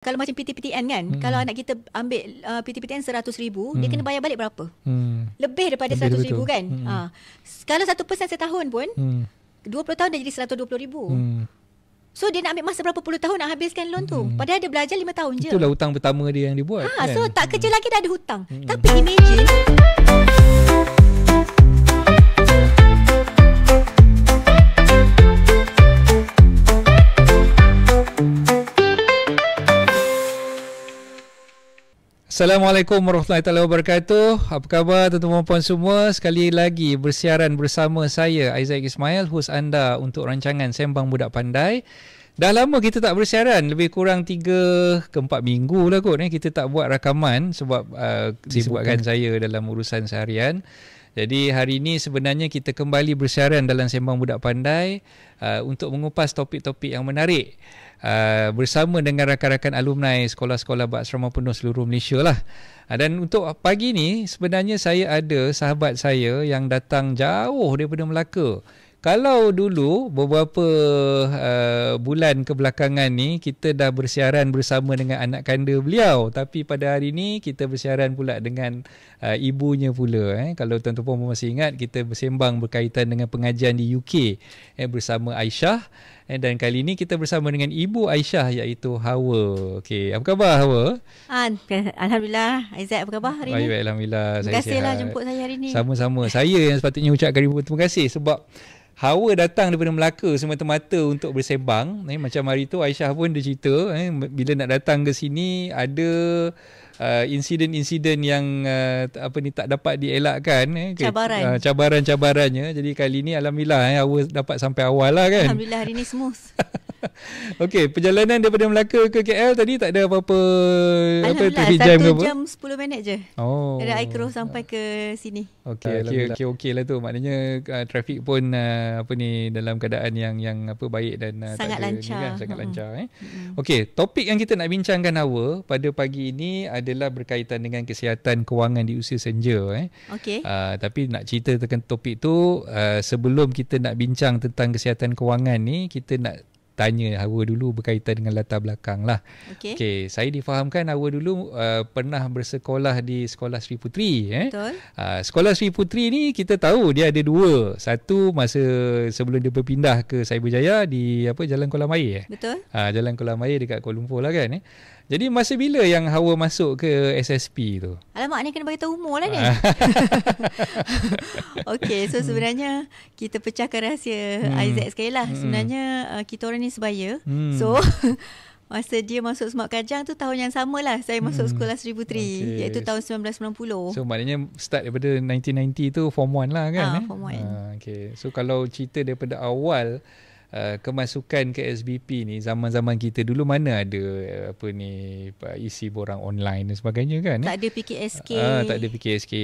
Kalau macam PT-PTN kan, kalau anak kita ambil PT-PTN 100,000, dia kena bayar balik berapa? Lebih daripada 100,000 kan? Kalau 1% setahun pun, 20 tahun dah jadi 120,000. So dia nak ambil masa berapa puluh tahun nak habiskan loan tu. Padahal dia belajar 5 tahun je. Itulah hutang pertama dia yang dibuat. Kan? So tak kerja lagi dah ada hutang. Tapi imagine Assalamualaikum warahmatullahi wabarakatuh. Apa khabar tuan-tuan dan puan semua? Sekali lagi bersiaran bersama saya Isaac Ismail, host anda untuk rancangan Sembang Budak Pandai. Dah lama kita tak bersiaran, lebih kurang 3 ke 4 minggu lah kot kita tak buat rakaman sebab kesibukan saya dalam urusan seharian. Jadi hari ini sebenarnya kita kembali bersiaran dalam Sembang Budak Pandai untuk mengupas topik-topik yang menarik. Bersama dengan rakan-rakan alumni sekolah-sekolah berasrama penuh seluruh Malaysia lah. Dan untuk pagi ni sebenarnya saya ada sahabat saya yang datang jauh daripada Melaka. Kalau dulu beberapa bulan kebelakangan ni kita dah bersiaran bersama dengan anak kanda beliau, tapi pada hari ni kita bersiaran pula dengan ibunya pula. Kalau tuan-tuan masih ingat, kita bersembang berkaitan dengan pengajian di UK bersama Aisyah. Dan kali ini kita bersama dengan Ibu Aisyah iaitu Hawa. Okey, apa khabar Hawa? Alhamdulillah. Isaac, apa khabar hari ni? Baik, alhamdulillah. Terima kasihlah jemput saya hari ni. Sama-sama. Saya yang sepatutnya ucapkan ribu terima kasih sebab Hawa datang daripada Melaka semata-mata untuk bersembang. Macam hari tu Aisyah pun dia cerita bila nak datang ke sini ada insiden-insiden yang tak dapat dielakkan, cabaran-cabarannya. Jadi kali ni alhamdulillah Hawa dapat sampai awal lah kan. Alhamdulillah hari ni smooth. Okey, perjalanan daripada Melaka ke KL tadi tak ada apa-apa traffic jam ke apa? 1 jam 10 minit je. Dari Aikro sampai ke sini. Okey lah tu. Maknanya trafik pun dalam keadaan yang baik dan sangat lancar. Sangat lancar. Okey, topik yang kita nak bincangkan Hawa pada pagi ini adalah berkaitan dengan kesihatan kewangan di usia senja. Okey. Tapi nak cerita tentang topik tu, sebelum kita nak bincang tentang kesihatan kewangan ni, kita nak tanya Hawa dulu berkaitan dengan latar belakang lah. Okey, saya difahamkan Hawa dulu pernah bersekolah di Sekolah Sri Puteri. Betul. Sekolah Sri Puteri ni kita tahu dia ada 2. Satu masa sebelum dia berpindah ke Cyberjaya di Jalan Kolam Air. Betul. Jalan Kolam Air dekat Kuala Lumpur lah kan. Jadi masa bila yang Hawa masuk ke SSP tu? Alamak, ni kena bagi tahu umur lah ni. Okey, so sebenarnya kita pecahkan rahsia Isaac sekali lah. Sebenarnya kita orang ni sebaya. So masa dia masuk Smart Kajang tu tahun yang sama lah saya masuk Sekolah Sri Puteri, iaitu tahun 1990. So maknanya start daripada 1990 tu Form 1 lah kan? Form 1. Okay. So kalau cerita daripada awal kemasukan ke SBP ni, zaman-zaman kita dulu mana ada isi borang online dan sebagainya kan? Tak ada PKSK. Tak ada PKSK.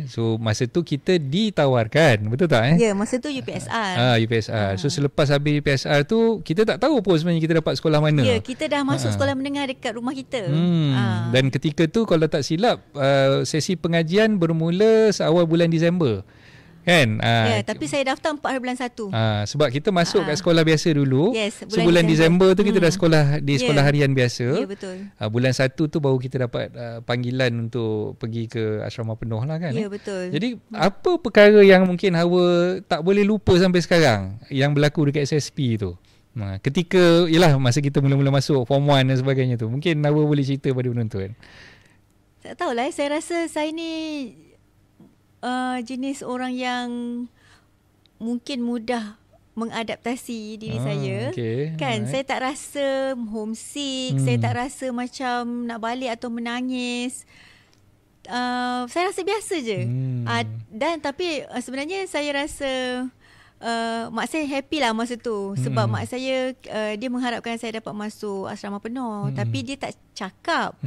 So masa tu kita ditawarkan, betul tak? Ya, masa tu UPSR. UPSR. So selepas habis UPSR tu kita tak tahu pun sebenarnya kita dapat sekolah mana. Ya, kita dah masuk sekolah menengah dekat rumah kita. Dan ketika tu kalau tak silap sesi pengajian bermula seawal bulan Disember. Kan? Tapi saya daftar 4 hari bulan 1. Sebab kita masuk kat sekolah biasa dulu. Yes, so bulan Disember tu kita dah sekolah di sekolah harian biasa. Ya, betul. Bulan 1 tu baru kita dapat panggilan untuk pergi ke asrama penuh lah kan. Ya, betul. Jadi apa perkara yang mungkin Hawa tak boleh lupa sampai sekarang yang berlaku dekat SSP tu? Ketika masa kita mula-mula masuk Form 1 dan sebagainya tu. Mungkin Hawa boleh cerita pada penonton. Tak tahulah, saya rasa saya ni jenis orang yang mungkin mudah mengadaptasi diri saya. Kan, saya tak rasa homesick, saya tak rasa macam nak balik atau menangis. Saya rasa biasa je. Dan tapi sebenarnya saya rasa mak saya happy lah masa tu. Sebab mak saya dia mengharapkan saya dapat masuk asrama penuh. Tapi dia tak cakap.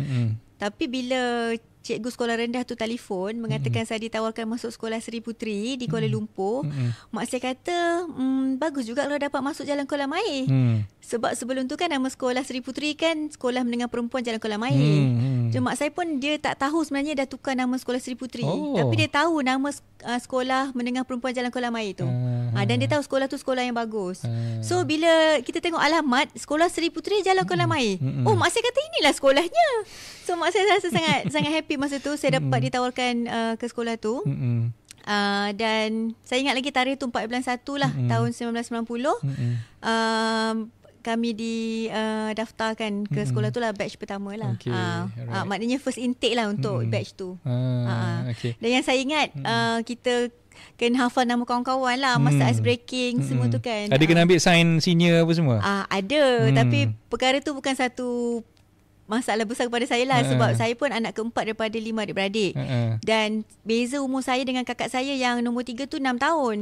Tapi bila cikgu sekolah rendah tu telefon mengatakan saya ditawarkan masuk sekolah Seri Puteri di Kuala Lumpur. Mak saya kata, bagus juga kalau dapat masuk Jalan Kolam Air. Sebab sebelum tu kan nama sekolah Seri Puteri kan Sekolah Menengah Perempuan Jalan Kolam Air. Cuma mak saya pun dia tak tahu sebenarnya dah tukar nama sekolah Seri Puteri. Tapi dia tahu nama Sekolah Menengah Perempuan Jalan Kolam Air tu. Dan dia tahu sekolah tu sekolah yang bagus. So bila kita tengok alamat sekolah Seri Puteri Jalan Kolam Air, mak saya kata inilah sekolahnya. So mak saya rasa sangat happy masa tu saya dapat ditawarkan ke sekolah tu. Dan saya ingat lagi tarikh tu 4 bulan 1 lah tahun 1990. Kami didaftarkan ke sekolah tu lah, batch pertama lah. Maknanya first intake lah untuk batch tu. Dan yang saya ingat kita kena hafal nama kawan-kawan lah, masa ice breaking semua tu kan. Ada kena ambil sign senior apa semua? Ada, tapi perkara tu bukan satu masalah besar kepada saya lah. Sebab saya pun anak keempat daripada 5 adik-beradik. Dan beza umur saya dengan kakak saya yang nombor 3 tu 6 tahun.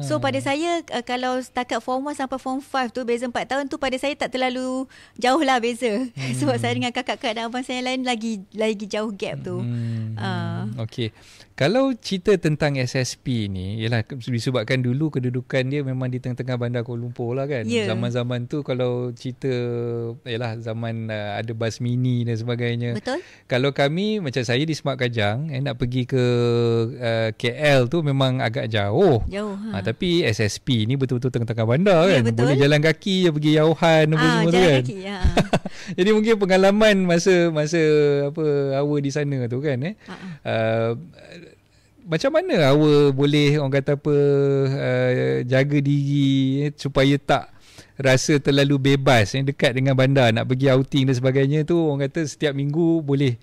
So pada saya kalau setakat form 1 sampai form 5 tu beza 4 tahun tu pada saya tak terlalu jauh lah beza. Sebab saya dengan kakak-kakak dan abang saya lain lagi jauh gap tu. Okey. Kalau cerita tentang SSP ni, ialah disebabkan dulu kedudukan dia memang di tengah-tengah bandar Kuala Lumpur lah kan. Zaman-zaman tu kalau cerita ialah zaman ada bas mini dan sebagainya. Betul. Kalau kami macam saya di Semak Kajang, nak pergi ke KL tu memang agak jauh. Tapi SSP ni betul-betul tengah-tengah bandar kan. Betul. Boleh jalan kaki je pergi Yauhan apa semua tu kan. Kaki, jadi mungkin pengalaman masa awak di sana tu kan macam mana awak boleh orang kata jaga diri supaya tak rasa terlalu bebas dekat dengan bandar, nak pergi outing dan sebagainya tu, orang kata setiap minggu boleh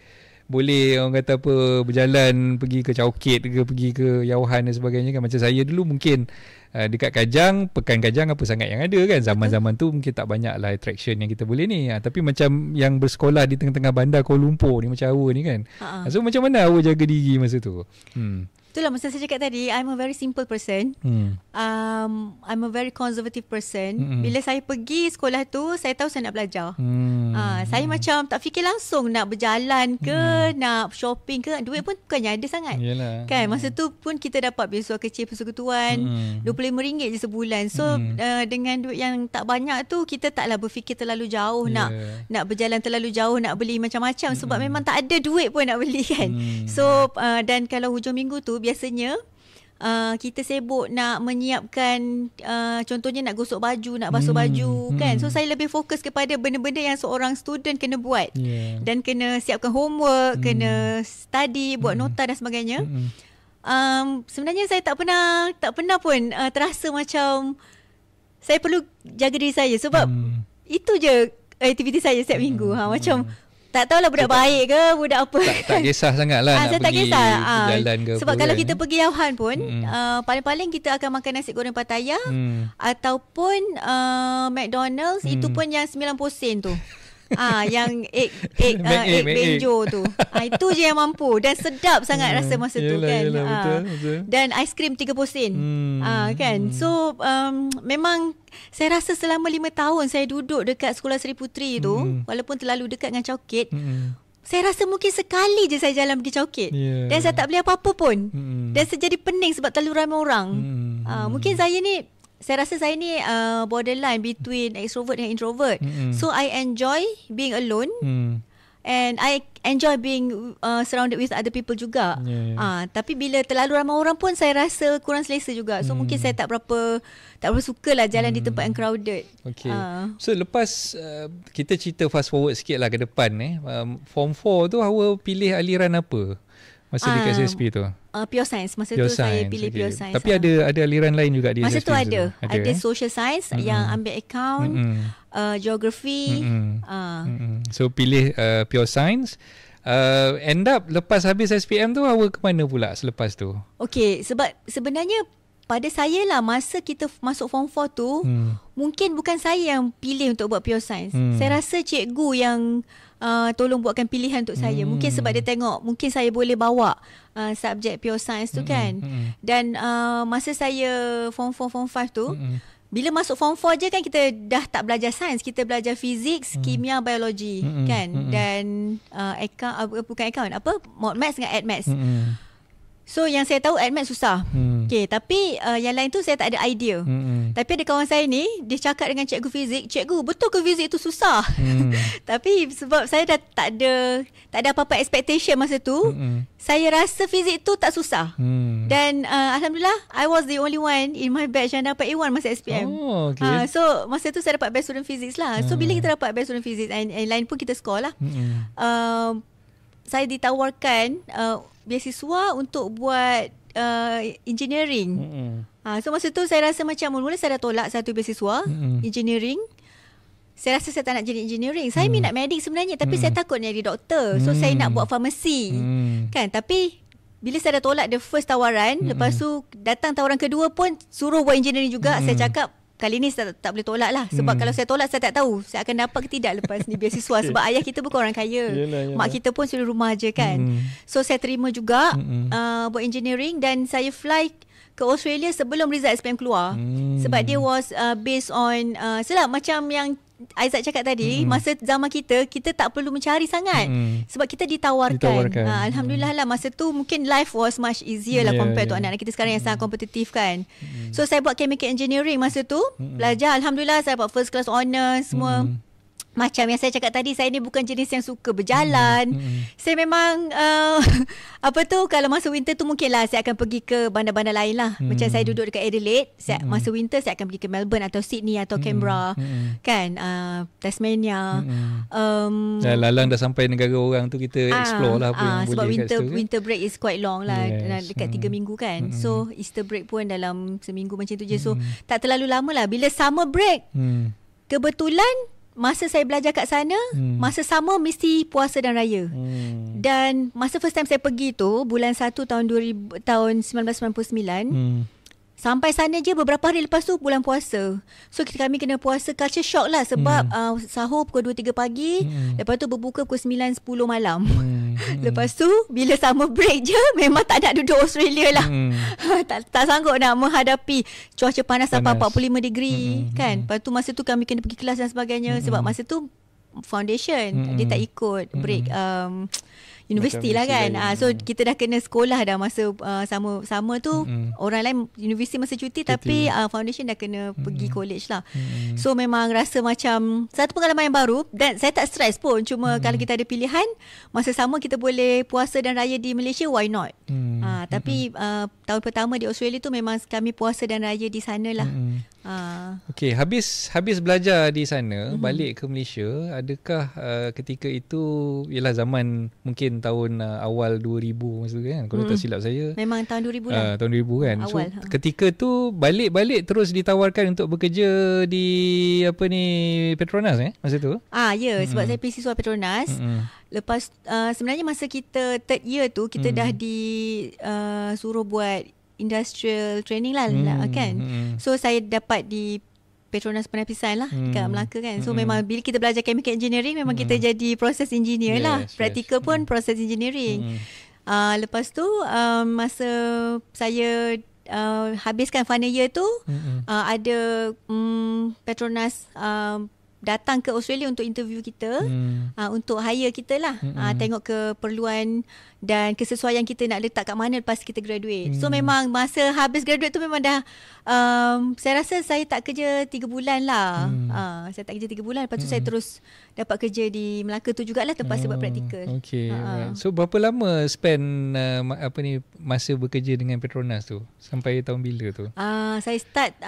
orang kata berjalan pergi ke Chowkit ke pergi ke Yauhan dan sebagainya kan. Macam saya dulu mungkin dekat Kajang, Pekan Kajang apa sangat yang ada kan. Zaman-zaman tu mungkin tak banyak lah attraction yang kita boleh ni. Tapi macam yang bersekolah di tengah-tengah bandar Kuala Lumpur ni macam awak ni kan. So macam mana awak jaga diri masa tu? Itulah masa saya cakap tadi, I'm a very simple person. I'm a very conservative person. Bila saya pergi sekolah tu, saya tahu saya nak belajar. Saya macam tak fikir langsung nak berjalan ke, nak shopping ke. Duit pun bukannya ada sangat. Yalah. Kan masa tu pun kita dapat beasiswa kecil persekutuan, RM25 je sebulan. So dengan duit yang tak banyak tu, kita taklah berfikir terlalu jauh nak berjalan terlalu jauh, nak beli macam-macam sebab memang tak ada duit pun nak beli kan. So dan kalau hujung minggu tu biasanya kita sibuk nak menyiapkan contohnya nak gosok baju, nak basuh baju kan. So saya lebih fokus kepada benda-benda yang seorang student kena buat dan kena siapkan homework, kena study, buat nota dan sebagainya. Sebenarnya saya tak pernah pun terasa macam saya perlu jaga diri saya sebab itu je aktiviti saya setiap minggu. Macam tak tahulah budak baik ke budak apa. Tak kisah sangat lah nak pergi jalan ke. Sebab kalau kita pergi Yauhan pun paling-paling kita akan makan nasi goreng Pattaya ataupun McDonald's. Itu pun yang 90 sen tu. Yang egg benjo tu. Itu je yang mampu dan sedap sangat rasa masa tu kan. Betul. Dan aiskrim 30 sen. Kan. So memang saya rasa selama 5 tahun saya duduk dekat sekolah Seri Puteri tu, walaupun terlalu dekat dengan Chowkit, saya rasa mungkin sekali je saya jalan pergi Chowkit dan saya tak beli apa-apa pun. Dan saya jadi pening sebab terlalu ramai orang. Mungkin saya rasa saya ni borderline between extrovert dan introvert. So I enjoy being alone and I enjoy being surrounded with other people juga. Tapi bila terlalu ramai orang pun saya rasa kurang selesa juga. So mungkin saya tak berapa suka lah jalan di tempat yang crowded. So lepas kita cerita fast forward sikit lah ke depan form 4 tu awak pilih aliran apa masa dekat SSP tu? Pure Science. Masa tu saya pilih Pure Science. Tapi ada aliran lain juga di masa SSP tu ada Social Science yang ambil account, Geography. So pilih Pure Science. End up lepas habis SPM tu awak ke mana pula selepas tu? Okay, sebab sebenarnya pada saya lah masa kita masuk form 4 tu mungkin bukan saya yang pilih untuk buat Pure Science. Saya rasa cikgu yang tolong buatkan pilihan untuk saya. Mungkin sebab dia tengok mungkin saya boleh bawa subjek Pure Science tu kan. Dan masa saya form 4, form 5 tu bila masuk form 4 je kan kita dah tak belajar sains, kita belajar fizik, kimia, biologi kan. Dan bukan account, mod maths dengan ad maths. So yang saya tahu AdMath susah. Okay, tapi yang lain tu saya tak ada idea. Tapi ada kawan saya ni, dia cakap dengan cikgu fizik, "Cikgu, betul ke fizik tu susah?" Tapi sebab saya dah tak ada apa-apa expectation masa tu, saya rasa fizik tu tak susah. Dan alhamdulillah I was the only one in my batch yang dapat A1 masa SPM. So masa tu saya dapat best student physics lah. So bila kita dapat best student physics, and lain pun kita score lah. Saya ditawarkan beasiswa untuk buat engineering. So masa tu saya rasa macam mula-mula saya dah tolak satu beasiswa engineering. Saya rasa saya tak nak jadi engineering. Saya minat medik sebenarnya, tapi saya takut jadi doktor. So saya nak buat farmasi. Kan, tapi bila saya dah tolak the first tawaran, lepas tu datang tawaran kedua pun suruh buat engineering juga. Saya cakap kali ni saya tak boleh tolak lah. Sebab kalau saya tolak, saya tak tahu saya akan dapat ke tidak lepas ni beasiswa. Sebab ayah kita bukan orang kaya. Yalah. Mak kita pun sudah rumah je kan. So saya terima juga buat engineering. Dan saya fly ke Australia sebelum result SPM keluar. Sebab dia was based on macam yang Aizat cakap tadi, masa zaman kita tak perlu mencari sangat. Sebab kita ditawarkan. Alhamdulillah lah, masa tu mungkin life was much easier lah compared to anak-anak kita sekarang yang sangat kompetitif kan. So saya buat chemical engineering masa tu. Belajar, alhamdulillah saya dapat first class honours semua. Macam yang saya cakap tadi, saya ni bukan jenis yang suka berjalan. Saya memang kalau masa winter tu mungkinlah saya akan pergi ke bandar-bandar lain lah. Macam saya duduk dekat Adelaide, masa winter saya akan pergi ke Melbourne atau Sydney atau Canberra, kan, Tasmania. Lalang dah sampai negara orang tu, kita explore lah apa yang sebab boleh kat situ. Sebab winter break is quite long lah, dekat 3 minggu kan. So Easter break pun dalam seminggu macam tu je. So tak terlalu lama lah. Bila summer break, kebetulan masa saya belajar kat sana, masa sama mesti puasa dan raya. Dan masa first time saya pergi tu, bulan 1 tahun 1999, sampai sana je beberapa hari lepas tu bulan puasa. So kami kena puasa, culture shock lah. Sebab sahur pukul 2-3 pagi, lepas tu berbuka pukul 9-10 malam. Lepas tu bila summer break je, memang tak nak duduk Australia lah. tak sanggup nak menghadapi cuaca panas sampai 45 degree kan. Lepas tu masa tu kami kena pergi kelas dan sebagainya. Sebab masa tu foundation dia tak ikut break universiti lah kan. So kita dah kena sekolah dah masa sama tu. Orang lain universiti masa cuti, tapi foundation dah kena pergi college lah. So memang rasa macam satu pengalaman yang baru. Dan saya tak stres pun. Cuma kalau kita ada pilihan, masa sama kita boleh puasa dan raya di Malaysia, why not? Tapi tahun pertama di Australia tu memang kami puasa dan raya di sana lah. Okay, habis belajar di sana, balik ke Malaysia, adakah ketika itu, ialah zaman mungkin tahun awal 2000 masa tu kan, kalau tak silap saya. Memang tahun 2000 lah. Tahun 2000 kan. Awal, so ketika tu balik terus ditawarkan untuk bekerja di Petronas masa tu? Sebab saya pergi siswa Petronas. Lepas sebenarnya masa kita third year tu, kita dah suruh buat industrial training lah kan. So saya dapat di Petronas Penapisan lah dekat Melaka kan. So memang bila kita belajar chemical engineering, memang kita jadi process engineer lah. Practical pun process engineering. Lepas tu masa saya habiskan final year tu, ada Petronas datang ke Australia untuk interview kita, untuk hire kita lah, tengok keperluan dan kesesuaian kita nak letak kat mana lepas kita graduate. So memang masa habis graduate tu memang dah saya rasa saya tak kerja 3 bulan lah. Saya tak kerja 3 bulan. Lepas tu saya terus dapat kerja di Melaka tu jugalah, tempat saya buat praktikal. Okay, right. So berapa lama spend masa bekerja dengan Petronas tu? Sampai tahun bila tu? Saya start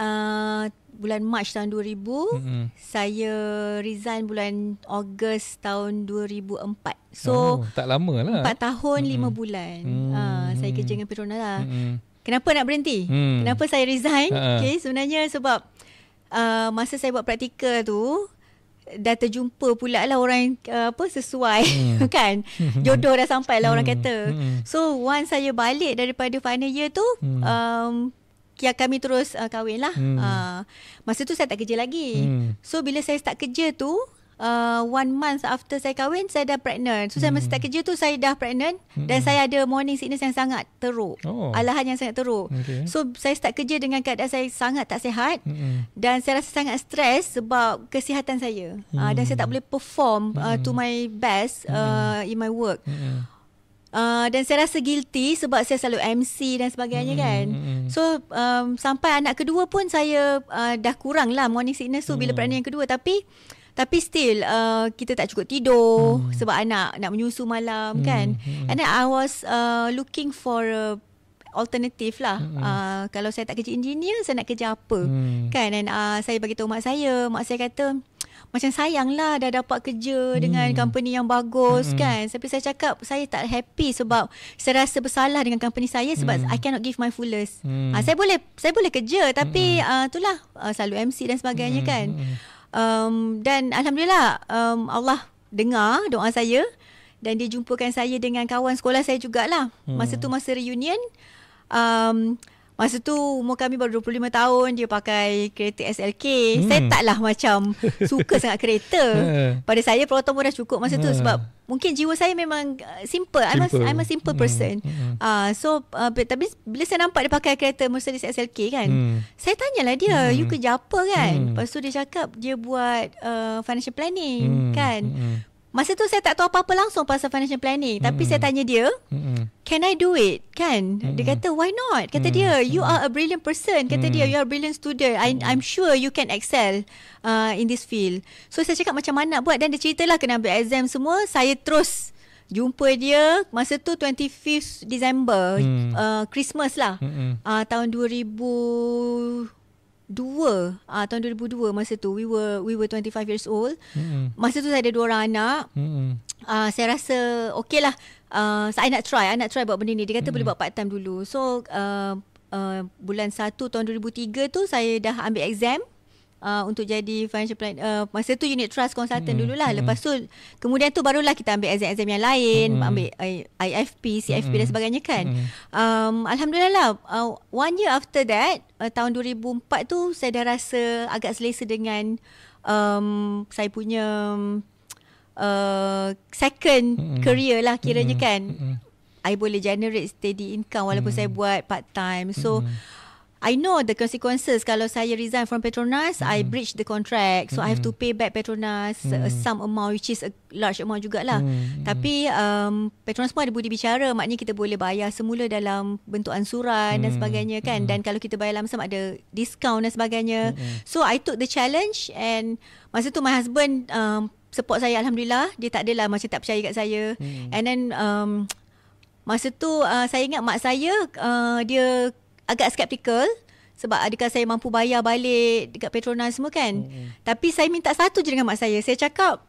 bulan Mac tahun 2000. Saya resign bulan Ogos tahun 2004. So tak lama lah, 4 tahun 5 bulan saya kerja dengan Petronas lah. Kenapa nak berhenti? Kenapa saya resign? Okay, sebenarnya sebab masa saya buat praktikal tu, dah terjumpa pula lah orang yang sesuai kan. Jodoh dah sampai lah orang kata. So once saya balik daripada final year tu, kami terus kahwin lah. Masa tu saya tak kerja lagi. So bila saya start kerja tu, 1 month after saya kahwin, saya dah pregnant. So saya masa start kerja tu saya dah pregnant dan saya ada morning sickness yang sangat teruk. Alahan yang sangat teruk. So saya start kerja dengan keadaan saya sangat tak sihat dan saya rasa sangat stres sebab kesihatan saya. Dan saya tak boleh perform to my best in my work. Dan saya rasa guilty sebab saya selalu MC dan sebagainya kan. So sampai anak kedua pun saya dah kurang lah morning sickness tu bila pregnant yang kedua. Tapi still kita tak cukup tidur sebab anak nak menyusu malam kan. And then I was looking for a alternative lah. Kalau saya tak kerja engineer, saya nak kerja apa kan. And saya bagi tahu mak saya kata macam sayang lah dah dapat kerja dengan company yang bagus kan. Tapi saya cakap saya tak happy sebab saya rasa bersalah dengan company saya sebab I cannot give my fullest. Saya boleh kerja tapi itulah selalu MC dan sebagainya kan. Dan alhamdulillah Allah dengar doa saya dan dia jumpakan saya dengan kawan sekolah saya jugalah. Masa tu masa reunion, masa tu umur kami baru 25 tahun, dia pakai kereta SLK. Saya taklah macam suka sangat kereta. Pada saya peroton pun dah cukup masa tu sebab mungkin jiwa saya memang simple. I'm a simple person. Tapi bila saya nampak dia pakai kereta Mercedes SLK kan, saya tanyalah dia, you kerja apa kan? Lepas tu dia cakap dia buat financial planning kan. Masa tu saya tak tahu apa-apa langsung pasal financial planning. Tapi saya tanya dia, can I do it? Kan? Dia kata, why not? Kata dia, you are a brilliant person. Kata dia, you are a brilliant student. I'm sure you can excel in this field. So saya cakap macam mana nak buat. Dan dia ceritalah kena ambil exam semua. Saya terus jumpa dia masa tu 25th December. Christmas lah. Tahun 2002 masa tu we were 25 years old. Masa tu saya ada 2 orang anak. Saya rasa okey lah, saya nak try buat benda ni. Dia kata boleh buat part time dulu. So bulan 1 tahun 2003 tu saya dah ambil exam untuk jadi financial plan. Masa tu unit trust consultant dululah. Lepas tu kemudian tu barulah kita ambil exam yang lain, ambil IFP, CFP dan sebagainya kan. Alhamdulillah lah, 1 year after that, tahun 2004 tu saya dah rasa agak selesa dengan saya punya second career lah kiranya kan. I boleh generate steady income walaupun saya buat part time. So I know the consequences kalau saya resign from Petronas, I breach the contract. So I have to pay back Petronas some amount which is a large amount jugalah. Tapi Petronas pun ada budi bicara, maknanya kita boleh bayar semula dalam bentuk ansuran dan sebagainya kan. Dan kalau kita bayar lamsam ada discount dan sebagainya. So I took the challenge and masa tu my husband support saya, alhamdulillah. Dia tak adalah macam tak percaya kat saya. And then masa tu saya ingat mak saya dia agak skeptical sebab adakah saya mampu bayar balik dekat Petronas semua kan. Tapi saya minta satu je dengan mak saya. Saya cakap,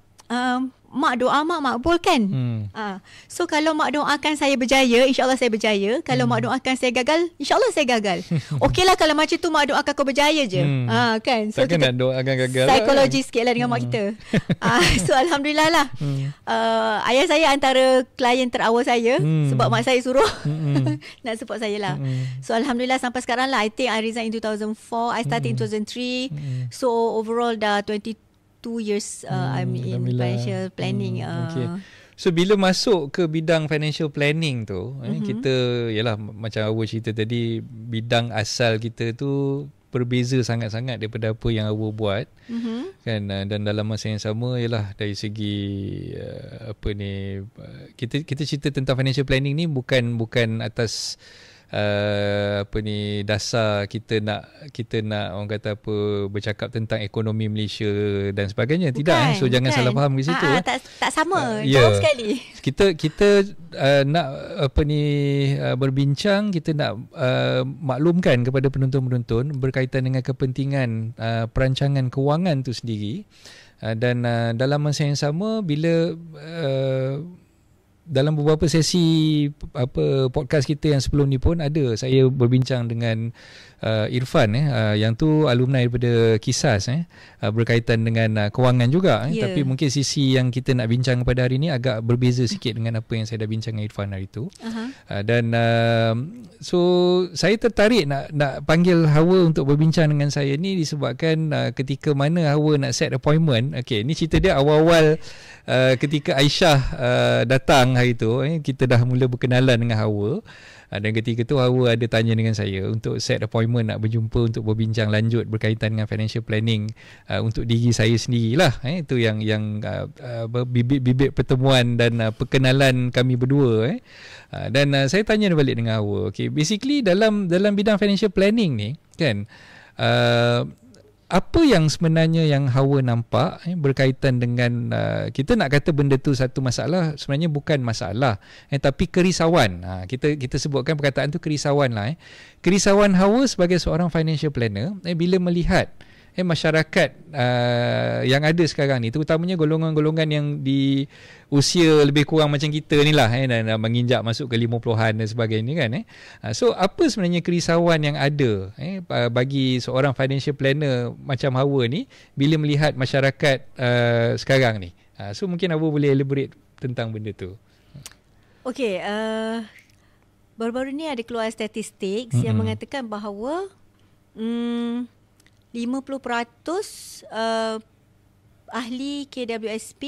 mak doa mak makbulkan. So kalau mak doakan saya berjaya, insyaAllah saya berjaya. Kalau mak doakan saya gagal, insyaAllah saya gagal. Okeylah kalau macam tu mak doakan kau berjaya je. Kan? So takkan nak doakan gagal psikologi lah. Sikit lah dengan mak kita. So alhamdulillah lah. Ayah saya antara klien terawal saya sebab mak saya suruh nak support saya lah. So alhamdulillah sampai sekarang lah. I think I resigned in 2004. I started in 2003. So overall dah 22 years I'm in financial planning. Okay. So bila masuk ke bidang financial planning tu, kita yalah macam awal cerita tadi, bidang asal kita tu berbeza sangat-sangat daripada apa yang awal buat. Kan, dan dalam masa yang sama ialah dari segi kita cerita tentang financial planning ni bukan atas dasar kita nak orang kata apa bercakap tentang ekonomi Malaysia dan sebagainya. Tidak. So jangan salah faham di situ. Tak sama. Jauh sekali. Kita nak berbincang, kita nak maklumkan kepada penonton-penonton berkaitan dengan kepentingan perancangan kewangan tu sendiri. Dan dalam masa yang sama bila dalam beberapa sesi podcast kita yang sebelum ni pun ada saya berbincang dengan Irfan yang tu alumni daripada Kisas berkaitan dengan kewangan juga tapi mungkin sisi yang kita nak bincang pada hari ni agak berbeza sikit dengan apa yang saya dah bincang dengan Irfan hari tu. Dan so saya tertarik nak panggil Hawa untuk berbincang dengan saya ni disebabkan ketika mana Hawa nak set appointment. Okey, ni cerita dia awal-awal ketika Aisyah datang hari tu, kita dah mula berkenalan dengan Hawa. Dan ketika tu Hawa ada tanya dengan saya untuk set appointment nak berjumpa untuk berbincang lanjut berkaitan dengan financial planning untuk diri saya sendirilah. Itu yang bibit-bibit pertemuan dan perkenalan kami berdua. Dan saya tanya balik dengan Hawa. Okay, basically dalam bidang financial planning ni kan, apa yang sebenarnya yang Hawa nampak berkaitan dengan kita nak kata benda tu satu masalah, sebenarnya bukan masalah tapi kerisauan. Kita sebutkan perkataan tu kerisauan lah. Kerisauan Hawa sebagai seorang financial planner bila melihat masyarakat yang ada sekarang ni, terutamanya golongan-golongan yang di usia lebih kurang macam kita ni lah dan menginjak masuk ke 50-an dan sebagainya kan. So apa sebenarnya kerisauan yang ada bagi seorang financial planner macam Hawa ni bila melihat masyarakat sekarang ni? So mungkin Hawa boleh elaborate tentang benda tu. Okay, baru-baru ni ada keluar statistik yang mengatakan bahawa 50% ahli KWSP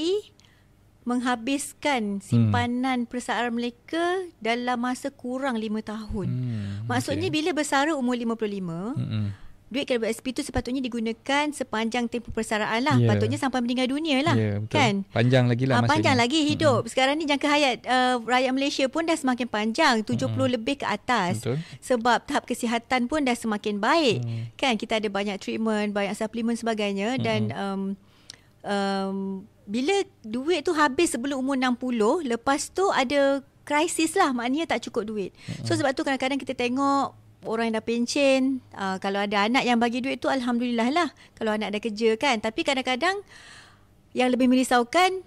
menghabiskan simpanan persaraan mereka dalam masa kurang 5 tahun. Maksudnya bila bersara umur 55, duit KWSP tu sepatutnya digunakan sepanjang tempoh persaraan lah. Patutnya sampai meninggal dunia lah. Kan? Panjang lagi lah masa panjang lagi hidup. Sekarang ni jangka hayat rakyat Malaysia pun dah semakin panjang, 70 lebih ke atas. Sebab tahap kesihatan pun dah semakin baik. Kan? Kita ada banyak treatment, banyak suplemen sebagainya. Dan bila duit tu habis sebelum umur 60, lepas tu ada krisis lah. Maknanya tak cukup duit. So sebab tu kadang-kadang kita tengok orang yang dah pencen, kalau ada anak yang bagi duit tu alhamdulillah lah, kalau anak dah kerja kan. Tapi kadang-kadang yang lebih merisaukan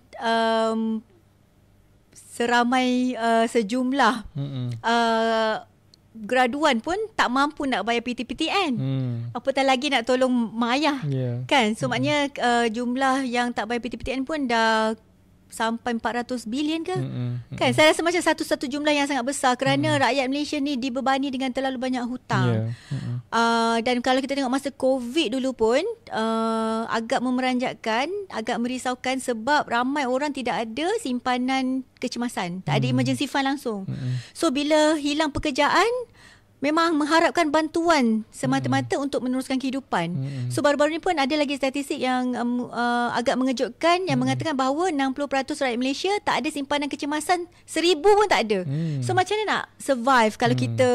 seramai sejumlah graduan pun tak mampu nak bayar PTPTN. Apatah lagi nak tolong mak ayah kan. So maknanya jumlah yang tak bayar PTPTN pun dah sampai 400 bilion ke? Kan? Saya rasa macam satu jumlah yang sangat besar kerana rakyat Malaysia ni dibebani dengan terlalu banyak hutang. Dan kalau kita tengok masa COVID dulu pun agak memeranjatkan, agak merisaukan sebab ramai orang tidak ada simpanan kecemasan. Tak ada emergency fund langsung. So bila hilang pekerjaan, memang mengharapkan bantuan semata-mata untuk meneruskan kehidupan. So baru-baru ni pun ada lagi statistik yang agak mengejutkan yang mengatakan bahawa 60% rakyat Malaysia tak ada simpanan kecemasan, 1,000 pun tak ada. So macam mana nak survive kalau kita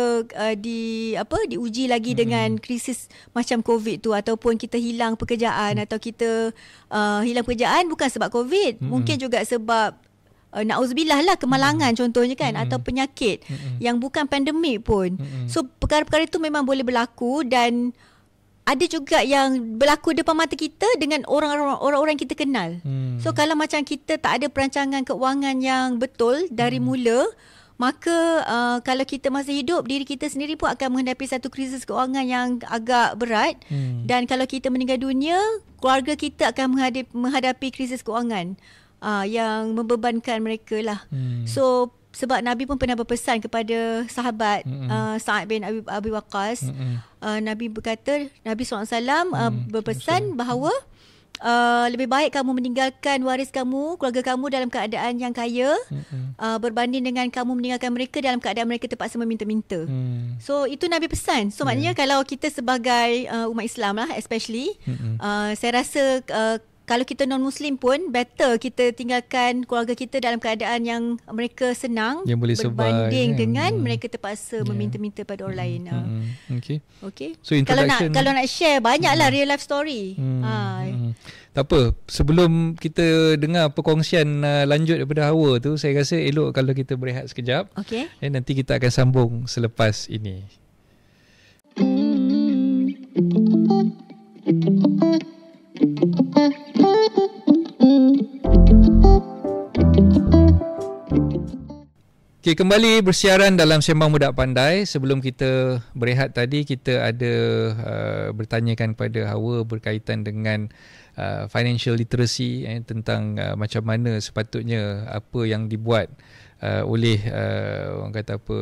diuji lagi dengan krisis macam COVID tu, ataupun kita hilang pekerjaan atau kita hilang pekerjaan bukan sebab COVID, mungkin juga sebab na'udzubillah lah kemalangan contohnya kan, atau penyakit yang bukan pandemik pun. So perkara-perkara itu memang boleh berlaku, dan ada juga yang berlaku depan mata kita dengan orang-orang kita kenal. So kalau macam kita tak ada perancangan keuangan yang betul dari mula, maka kalau kita masih hidup, diri kita sendiri pun akan menghadapi satu krisis keuangan yang agak berat. Dan kalau kita meninggal dunia, keluarga kita akan menghadapi krisis keuangan yang membebankan mereka lah. So sebab Nabi pun pernah berpesan kepada sahabat Sa'ad bin Abi Waqqas. Nabi berkata, Nabi SAW berpesan bahawa lebih baik kamu meninggalkan waris kamu, keluarga kamu dalam keadaan yang kaya berbanding dengan kamu meninggalkan mereka dalam keadaan mereka terpaksa meminta-minta. So itu Nabi pesan. So maknanya kalau kita sebagai umat Islam lah especially, saya rasa kalau kita non-Muslim pun better kita tinggalkan keluarga kita dalam keadaan yang mereka senang yang boleh berbanding dengan mereka terpaksa meminta-minta pada orang lain. Okay. So kalau nak share banyaklah real life story. Tak apa, sebelum kita dengar perkongsian lanjut daripada Hawa tu, saya rasa elok kalau kita berehat sekejap. Nanti kita akan sambung selepas ini. Okay, kembali bersiaran dalam Sembang Budak Pandai. Sebelum kita berehat tadi, kita ada bertanyakan kepada Hawa berkaitan dengan financial literacy, tentang macam mana sepatutnya apa yang dibuat oleh orang kata apa,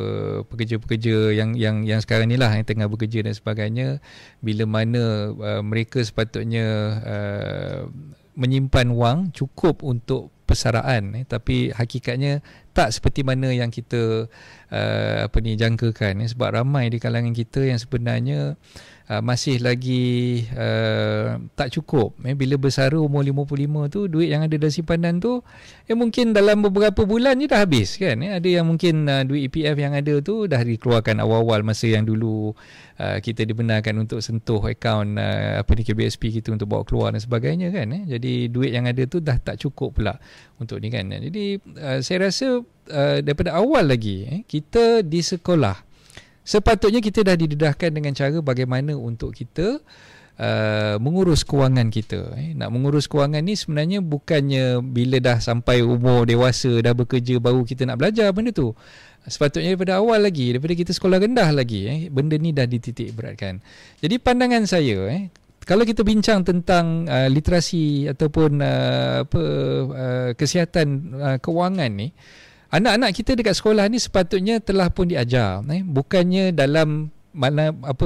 pekerja-pekerja yang sekarang ni lah, yang tengah bekerja dan sebagainya, bila mana mereka sepatutnya menyimpan wang cukup untuk persaraan, tapi hakikatnya tak seperti mana yang kita jangkakan, sebab ramai di kalangan kita yang sebenarnya masih lagi tak cukup. Bila bersara umur 55 tu, duit yang ada dalam simpanan tu mungkin dalam beberapa bulan je dah habis kan. Ada yang mungkin duit EPF yang ada tu dah dikeluarkan awal-awal masa yang dulu kita dibenarkan untuk sentuh akaun KBSP kita untuk bawa keluar dan sebagainya kan. Jadi duit yang ada tu dah tak cukup pula untuk ni kan. Jadi saya rasa daripada awal lagi kita di sekolah sepatutnya kita dah didedahkan dengan cara bagaimana untuk kita mengurus kewangan kita. Nak mengurus kewangan ni sebenarnya bukannya bila dah sampai umur dewasa, dah bekerja, baru kita nak belajar benda tu. Sepatutnya daripada awal lagi, daripada kita sekolah rendah lagi, benda ni dah dititik beratkan. Jadi pandangan saya, kalau kita bincang tentang literasi ataupun kesihatan kewangan ni, anak-anak kita dekat sekolah ni sepatutnya telah pun diajar, bukannya dalam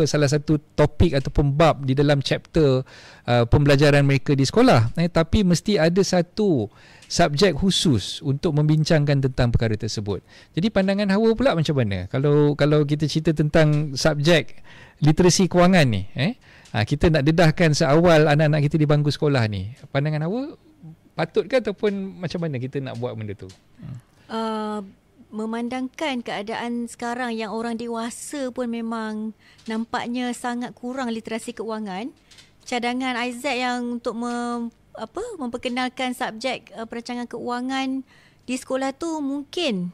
salah satu topik ataupun bab di dalam chapter pembelajaran mereka di sekolah, tapi mesti ada satu subjek khusus untuk membincangkan tentang perkara tersebut. Jadi pandangan Hawa pula macam mana kalau kita cerita tentang subjek literasi kewangan ni, kita nak dedahkan seawal anak-anak kita di bangku sekolah ni, pandangan Hawa patut ke ataupun macam mana kita nak buat benda tu? Memandangkan keadaan sekarang yang orang dewasa pun memang nampaknya sangat kurang literasi keuangan, cadangan Isaac yang untuk memperkenalkan subjek perancangan keuangan di sekolah tu mungkin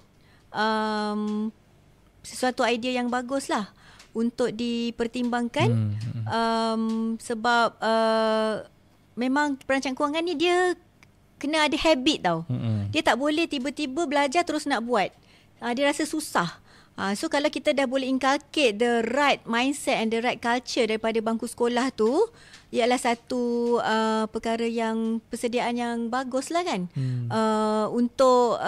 sesuatu idea yang bagus lah untuk dipertimbangkan. Sebab memang perancangan keuangan ni dia kena ada habit tau. Dia tak boleh tiba-tiba belajar terus nak buat. Dia rasa susah. So kalau kita dah boleh inculcate the right mindset and the right culture daripada bangku sekolah tu, ialah satu perkara yang persediaan yang bagus lah kan. Untuk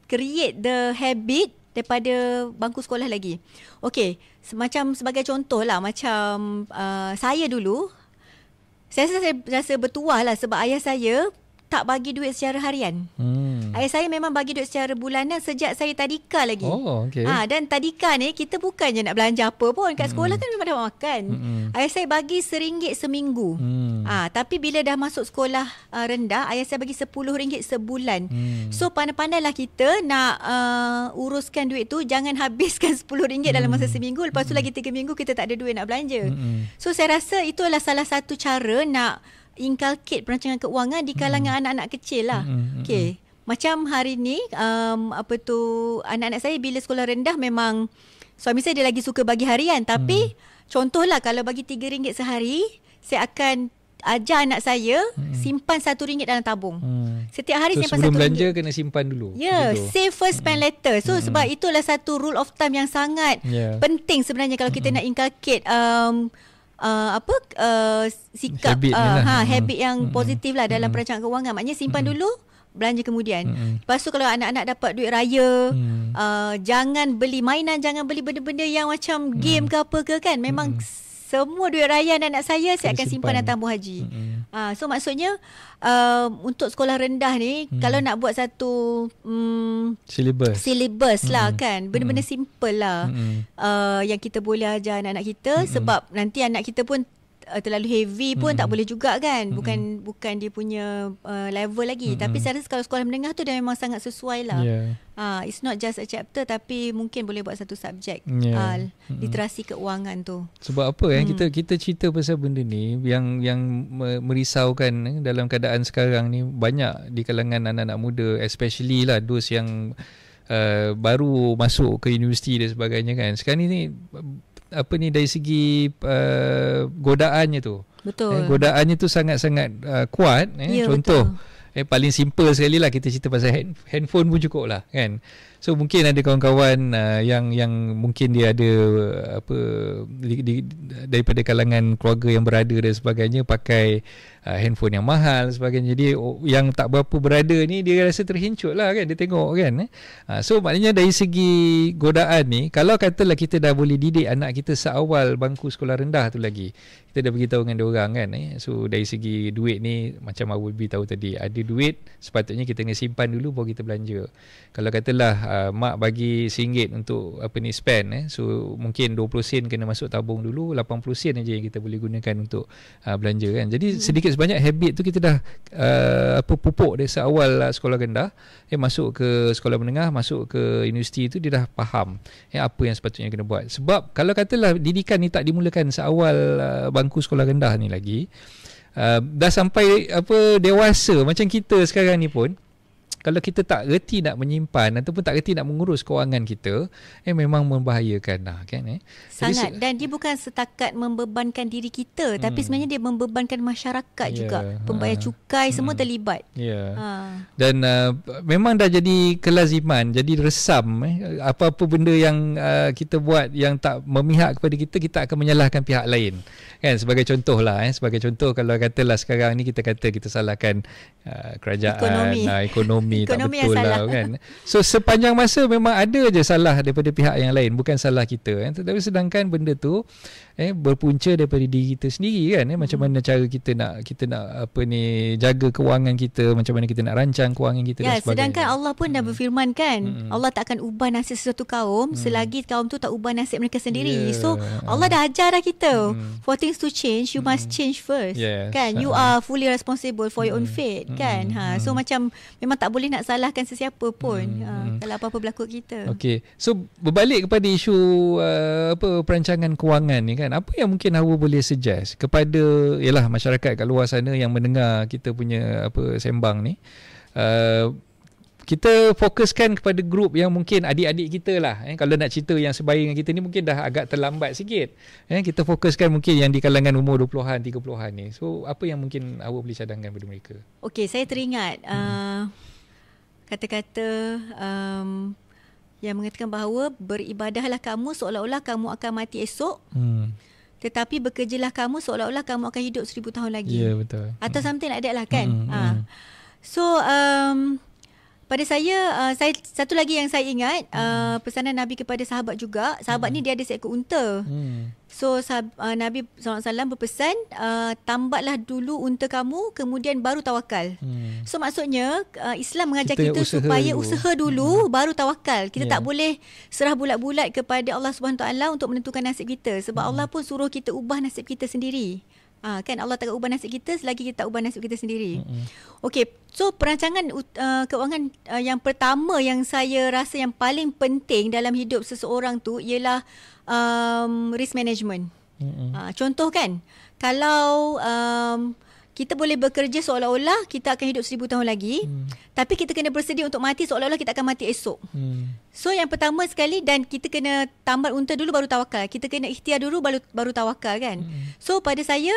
create the habit daripada bangku sekolah lagi. Okey, macam sebagai contoh lah, macam saya dulu, saya rasa bertuah lah sebab ayah saya tak bagi duit secara harian. Ayah saya memang bagi duit secara bulanan sejak saya tadika lagi. Dan tadika ni kita bukannya nak belanja apa pun. Kat sekolah kan memang dah makan. Ayah saya bagi RM1 seminggu. Tapi bila dah masuk sekolah rendah, ayah saya bagi RM10 sebulan. So pandai-pandailah kita nak uruskan duit tu. Jangan habiskan RM10 dalam masa seminggu. Lepas tu lagi 3 minggu kita tak ada duit nak belanja. So saya rasa itu adalah salah satu cara nak inculcate perancangan keuangan di kalangan anak-anak kecil lah. Okey, macam hari ni anak-anak saya bila sekolah rendah memang suami saya dia lagi suka bagi harian, tapi contohlah kalau bagi RM3 sehari, saya akan ajar anak saya simpan RM1 dalam tabung. Setiap hari simpan RM1. Sebelum belanja kena simpan dulu. Save first, spend later. So sebab itulah satu rule of thumb yang sangat penting sebenarnya kalau kita nak inculcate sikap habit yang positif lah dalam perancangan keuangan. Maknanya simpan dulu, belanja kemudian. Lepas tu kalau anak-anak dapat duit raya, jangan beli mainan, jangan beli benda-benda yang macam game ke apa ke kan. Memang semua duit raya anak-anak saya akan simpan dalam tabung haji. So maksudnya untuk sekolah rendah ni, kalau nak buat satu syllabus lah kan, benda-benda simple lah yang kita boleh ajar anak-anak kita. Sebab nanti anak kita pun terlalu heavy pun tak boleh juga kan. Bukan dia punya level lagi. Tapi saya rasa kalau sekolah menengah tu dia memang sangat sesuai lah. It's not just a chapter, tapi mungkin boleh buat satu subjek literasi keuangan tu. Sebab apa kita cerita pasal benda ni yang merisaukan dalam keadaan sekarang ni, banyak di kalangan anak-anak muda, especially lah those yang baru masuk ke universiti dan sebagainya kan. Sekarang ni dari segi godaannya tu. Betul. Godaannya tu sangat-sangat kuat. Contoh, Paling simple sekali lah kita cerita pasal handphone pun cukup lah kan. So mungkin ada kawan-kawan yang mungkin dia ada daripada kalangan keluarga yang berada dan sebagainya pakai handphone yang mahal sebagainya. Jadi yang tak berapa berada ni dia rasa terhincut lah kan, dia tengok kan. So maknanya dari segi godaan ni, kalau katalah kita dah boleh didik anak kita seawal bangku sekolah rendah tu lagi, kita dah beritahu dengan dia orang kan. So dari segi duit ni, macam Abu tahu tadi, ada duit sepatutnya kita kena simpan dulu baru kita belanja. Kalau katalah mak bagi RM1 untuk spend, so mungkin 20 sen kena masuk tabung dulu, 80 sen aja yang kita boleh gunakan untuk belanja kan. Jadi sedikit sebanyak habit tu kita dah pupuk dari seawal sekolah rendah, masuk ke sekolah menengah, masuk ke universiti tu dia dah faham apa yang sepatutnya kena buat. Sebab kalau katalah didikan ni tak dimulakan seawal bangku sekolah rendah ni lagi, dah sampai dewasa macam kita sekarang ni pun, kalau kita tak reti nak menyimpan ataupun tak reti nak mengurus kewangan kita, memang membahayakan lah kan. Sangat. Dan dia bukan setakat membebankan diri kita, tapi sebenarnya dia membebankan masyarakat juga. Pembayar cukai semua terlibat. Dan memang dah jadi kelaziman, jadi resam. Apa-apa benda yang kita buat yang tak memihak kepada kita, kita akan menyalahkan pihak lain kan. Sebagai contoh lah, sebagai contoh, kalau katalah sekarang ni kita salahkan kerajaan, ekonomi tak betul lah kan. So sepanjang masa memang ada je salah daripada pihak yang lain, bukan salah kita kan. Tetapi sedangkan benda tu berpunca daripada diri kita sendiri kan. Macam mana cara kita nak jaga kewangan kita, macam mana kita nak rancang kewangan kita dan sebagainya. Sedangkan Allah pun dah berfirman kan, Allah tak akan ubah nasib sesuatu kaum selagi kaum tu tak ubah nasib mereka sendiri. So Allah dah ajar dah kita, for things to change, you must change first. Kan, you are fully responsible for your own fate kan. So macam memang tak boleh nak salahkan sesiapa pun kalau apa-apa berlaku kita. Okay, so berbalik kepada isu perancangan kewangan ni kan, apa yang mungkin Hawa boleh suggest kepada masyarakat kat luar sana yang mendengar kita punya sembang ni? Kita fokuskan kepada grup yang mungkin adik-adik kita lah. Kalau nak cerita yang sebaya dengan kita ni mungkin dah agak terlambat sikit. Kita fokuskan mungkin yang di kalangan umur 20-an, 30-an ni. So apa yang mungkin Hawa boleh cadangkan kepada mereka? Okay, saya teringat kata-kata yang mengatakan bahawa beribadahlah kamu seolah-olah kamu akan mati esok, tetapi bekerjalah kamu seolah-olah kamu akan hidup 1000 tahun lagi. Ya, betul. Atau something like that lah kan. So pada saya satu lagi yang saya ingat, pesanan Nabi kepada sahabat juga. Sahabat ni dia ada seekor unta. So Nabi SAW berpesan, tambatlah dulu unta kamu, kemudian baru tawakal. So maksudnya Islam mengajar kita supaya usaha dulu baru tawakal. Kita tak boleh serah bulat-bulat kepada Allah SWT untuk menentukan nasib kita. Sebab Allah pun suruh kita ubah nasib kita sendiri. Kan Allah tak ubah nasib kita selagi kita tak ubah nasib kita sendiri. Okey, so perancangan keuangan yang pertama yang saya rasa yang paling penting dalam hidup seseorang tu ialah risk management. Contoh kan, kalau kita boleh bekerja seolah-olah kita akan hidup 1000 tahun lagi, tapi kita kena bersedia untuk mati seolah-olah kita akan mati esok. So yang pertama sekali, dan kita kena tambat unta dulu baru tawakal. Kita kena ikhtiar dulu baru tawakal kan. So pada saya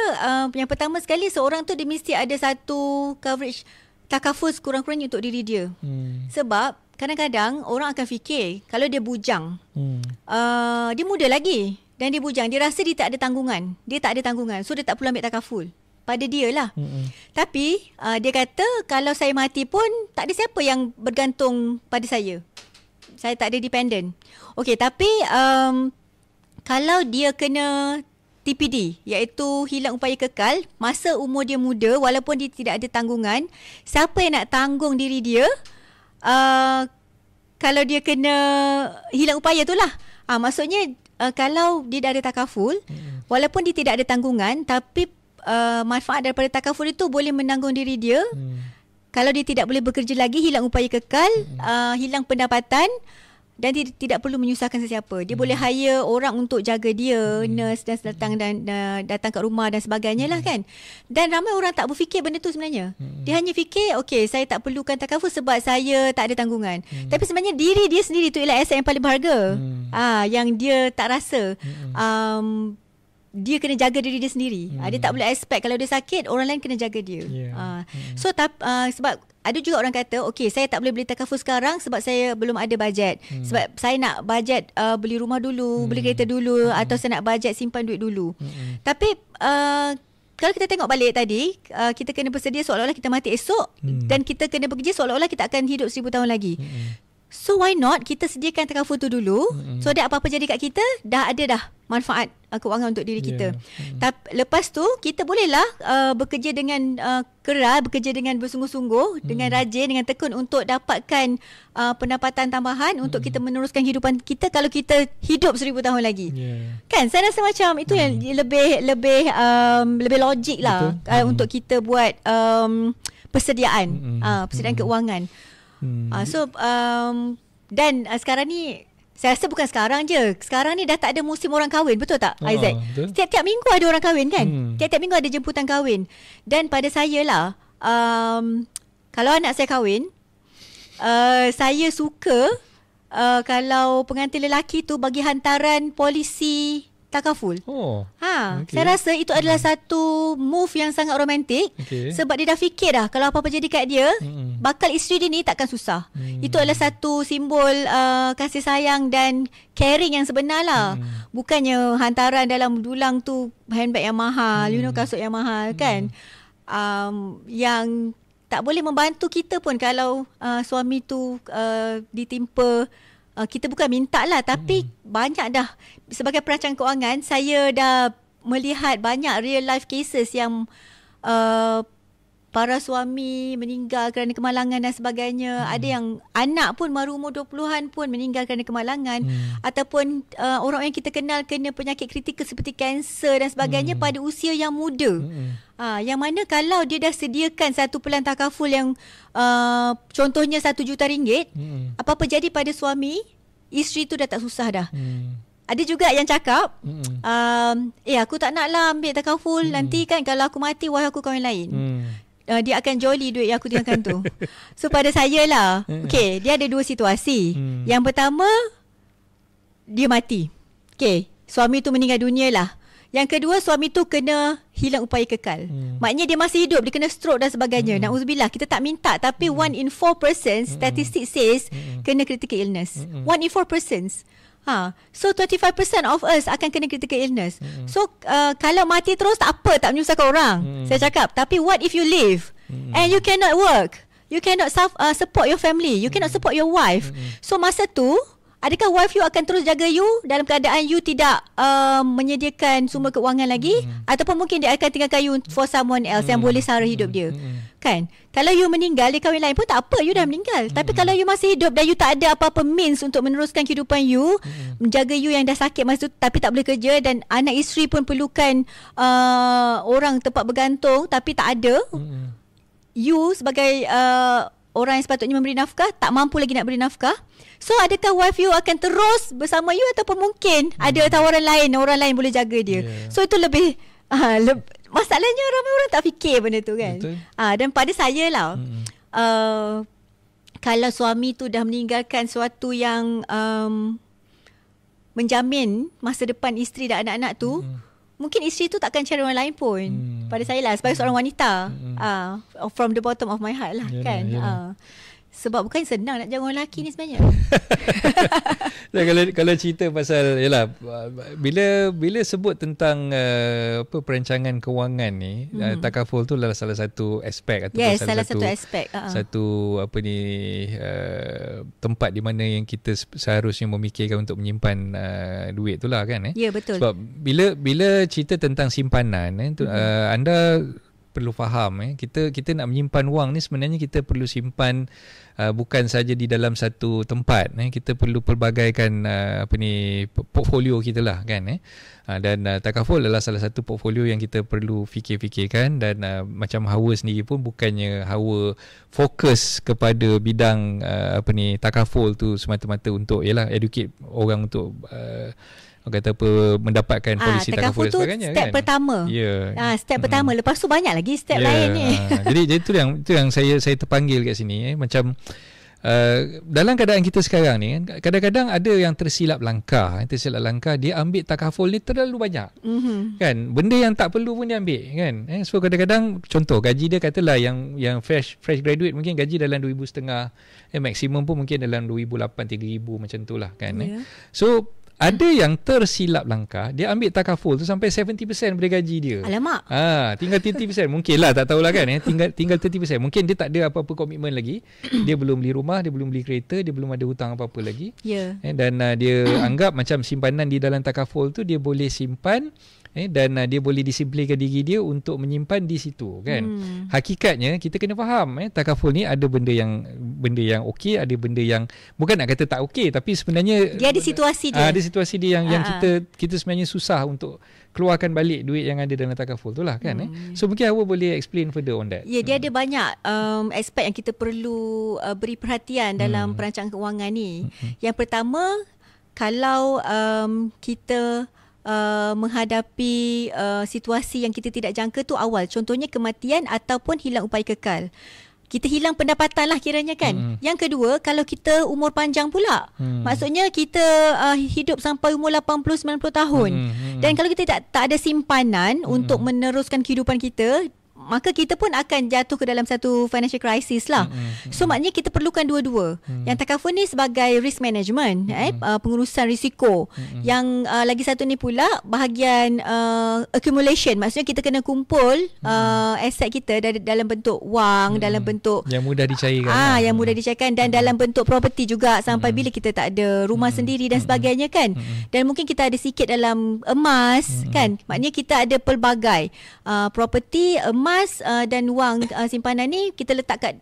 yang pertama sekali, seorang tu dia mesti ada satu coverage takaful sekurang-kurangnya untuk diri dia. Sebab kadang-kadang orang akan fikir kalau dia bujang, dia muda lagi dan dia bujang, dia rasa dia tak ada tanggungan. So dia tak perlu ambil takaful. Pada dia lah. Tapi dia kata kalau saya mati pun tak ada siapa yang bergantung pada saya. Saya tak ada dependent. Okey, tapi kalau dia kena TPD, iaitu hilang upaya kekal, masa umur dia muda, walaupun dia tidak ada tanggungan, siapa yang nak tanggung diri dia kalau dia kena hilang upaya tu lah. Maksudnya kalau dia dah ada takaful, walaupun dia tidak ada tanggungan, tapi manfaat daripada takaful itu boleh menanggung diri dia. Kalau dia tidak boleh bekerja lagi, hilang upaya kekal, hilang pendapatan, dan dia tidak perlu menyusahkan sesiapa. Dia boleh hire orang untuk jaga dia, nurse dan datang kat rumah dan sebagainya lah kan. Dan ramai orang tak berfikir benda tu sebenarnya. Dia hanya fikir, okey, saya tak perlukan takaful sebab saya tak ada tanggungan. Tapi sebenarnya diri dia sendiri tu ialah aset yang paling berharga. Yang dia tak rasa dia kena jaga diri dia sendiri. Dia tak boleh expect kalau dia sakit orang lain kena jaga dia. So sebab ada juga orang kata, okay, saya tak boleh beli takaful sekarang sebab saya belum ada bajet. Sebab saya nak bajet beli rumah dulu, beli kereta dulu, atau saya nak bajet simpan duit dulu. Tapi kalau kita tengok balik tadi, kita kena bersedia seolah-olah kita mati esok, dan kita kena bekerja seolah-olah kita akan hidup 1000 tahun lagi. So why not kita sediakan takaful tu dulu, so that apa-apa jadi kat kita, dah ada dah manfaat keuangan untuk diri kita. Tapi lepas tu kita bolehlah bekerja dengan keras, bekerja dengan bersungguh-sungguh, dengan rajin, dengan tekun untuk dapatkan pendapatan tambahan untuk kita meneruskan kehidupan kita kalau kita hidup 1000 tahun lagi. Kan saya rasa macam itu yang lebih logik lah untuk kita buat persediaan keuangan. Dan sekarang ni saya rasa bukan sekarang je. Sekarang ni dah tak ada musim orang kahwin, betul tak, Isaac? Tiap-tiap minggu ada orang kahwin kan? Tiap-tiap minggu ada jemputan kahwin. Dan pada saya lah, kalau anak saya kahwin, saya suka kalau pengantin lelaki tu bagi hantaran polisi takaful. Saya rasa itu adalah satu move yang sangat romantik. Sebab dia dah fikir dah kalau apa-apa jadi kat dia, bakal isteri dia ni takkan susah. Itu adalah satu simbol kasih sayang dan caring yang sebenar lah. Bukannya hantaran dalam dulang tu handbag yang mahal, kasut yang mahal kan. Yang tak boleh membantu kita pun kalau suami tu ditimpa. Kita bukan minta lah, tapi banyak dah. Sebagai perancang kewangan, saya dah melihat banyak real life cases yang para suami meninggal kerana kemalangan dan sebagainya. Ada yang anak pun baru umur 20-an pun meninggal kerana kemalangan. Ataupun orang yang kita kenal kena penyakit kritikal seperti kanser dan sebagainya pada usia yang muda. Yang mana kalau dia dah sediakan satu pelan takaful yang contohnya RM1 juta, apa-apa jadi pada suami, isteri tu dah tak susah dah. Ada juga yang cakap, aku tak nak lah ambil takaful, nanti kan kalau aku mati, wah aku kahwin lain. Dia akan joli duit yang aku tinggalkan tu. So pada saya lah, okay, dia ada dua situasi. Yang pertama, dia mati. Okay, suami tu meninggal dunia lah. Yang kedua, suami tu kena hilang upaya kekal. Maknanya dia masih hidup, dia kena stroke dan sebagainya. Na'udzubillah, kita tak minta. Tapi 1 in 4 person, statistik says, kena critical illness. 1 in 4 persons. So 25% of us akan kena critical illness. So kalau mati terus tak apa, tak menyusahkan orang. Saya cakap, tapi what if you live and you cannot work, you cannot support your family, you cannot support your wife. So masa tu, adakah wife you akan terus jaga you dalam keadaan you tidak menyediakan sumber keuangan lagi, ataupun mungkin dia akan tinggalkan you for someone else yang boleh sara hidup dia. Kan? Kalau you meninggal, dia kahwin lain pun tak apa, you dah meninggal. Tapi kalau you masih hidup dan you tak ada apa-apa means untuk meneruskan kehidupan you, menjaga you yang dah sakit masa tu tapi tak boleh kerja, dan anak isteri pun perlukan orang tempat bergantung tapi tak ada, you sebagai orang yang sepatutnya memberi nafkah tak mampu lagi nak beri nafkah. So adakah wife you akan terus bersama you, ataupun mungkin ada tawaran lain, orang lain boleh jaga dia. So itu lebih masalahnya ramai orang tak fikir benda tu kan. Dan pada saya lah, kalau suami tu dah meninggalkan sesuatu yang menjamin masa depan isteri dan anak-anak tu, mungkin isteri tu takkan cari orang lain pun. Pada saya lah, sebagai seorang wanita, from the bottom of my heart lah. Yalah, kan. Sebab bukan senang nak jaga orang lelaki ni sebenarnya. Kalau cerita pasal, yalah, bila sebut tentang perancangan kewangan ni, takaful tu adalah salah satu aspek, atau salah satu aspek, satu tempat di mana yang kita seharusnya memikirkan untuk menyimpan duit tu lah kan. Ya, betul. Sebab bila cerita tentang simpanan, anda perlu faham, kita nak menyimpan wang ni, sebenarnya kita perlu simpan bukan saja di dalam satu tempat, kita perlu pelbagaikan portfolio kita lah kan. Dan takaful adalah salah satu portfolio yang kita perlu fikirkan. Dan macam Hawa sendiri pun bukannya Hawa fokus kepada bidang takaful tu semata-mata untuk educate orang untuk kata apa, mendapatkan polisi takaful dan sebagainya kan. Step pertama. Step pertama. Lepas tu banyak lagi step lain ni. Jadi itu yang saya terpanggil kat sini, macam dalam keadaan kita sekarang ni, kadang-kadang ada yang tersilap langkah. Dia ambil takaful ni terlalu banyak. Kan? Benda yang tak perlu pun dia ambil, kan? So kadang-kadang contoh gaji dia katalah yang fresh graduate mungkin gaji dalam 2,500, maksimum pun mungkin dalam 2,800, 3,000 macam tu lah, kan? So ada yang tersilap langkah, dia ambil takaful tu sampai 70% daripada gaji dia. Alamak. Tinggal 30%. Mungkin lah, tak tahulah kan. Tinggal 30%. Mungkin dia tak ada apa-apa komitmen lagi. Dia belum beli rumah, dia belum beli kereta, dia belum ada hutang apa-apa lagi. Dan dia anggap macam simpanan di dalam takaful tu dia boleh simpan, dan dia boleh disiplinkan diri dia untuk menyimpan di situ, kan. Hakikatnya kita kena faham, takaful ni ada benda yang okey, ada benda yang bukan nak kata tak okey, tapi sebenarnya dia ada situasi dia. Ada situasi dia yang kita sebenarnya susah untuk keluarkan balik duit yang ada dalam takaful tu lah, kan. So mungkin awak boleh explain further on that. Dia ada banyak aspek yang kita perlu beri perhatian dalam perancangan kewangan ni. Yang pertama, kalau kita menghadapi situasi yang kita tidak jangka tu awal, contohnya kematian ataupun hilang upaya kekal, kita hilang pendapatan lah kiranya, kan. Yang kedua, kalau kita umur panjang pula, maksudnya kita hidup sampai umur 80-90 tahun, dan kalau kita tak ada simpanan untuk meneruskan kehidupan kita, maka kita pun akan jatuh ke dalam satu financial crisis lah. So maknanya kita perlukan dua-dua. Yang takaful ni sebagai risk management, pengurusan risiko. Yang lagi satu ni pula bahagian accumulation. Maksudnya kita kena kumpul aset kita dalam bentuk wang, dalam bentuk yang mudah dicairkan. Yang mudah dicairkan, dan dalam bentuk property juga sampai bila kita tak ada rumah sendiri dan sebagainya, kan. Dan mungkin kita ada sikit dalam emas, kan. Maknanya kita ada pelbagai property, emas dan wang simpanan ni kita letak kat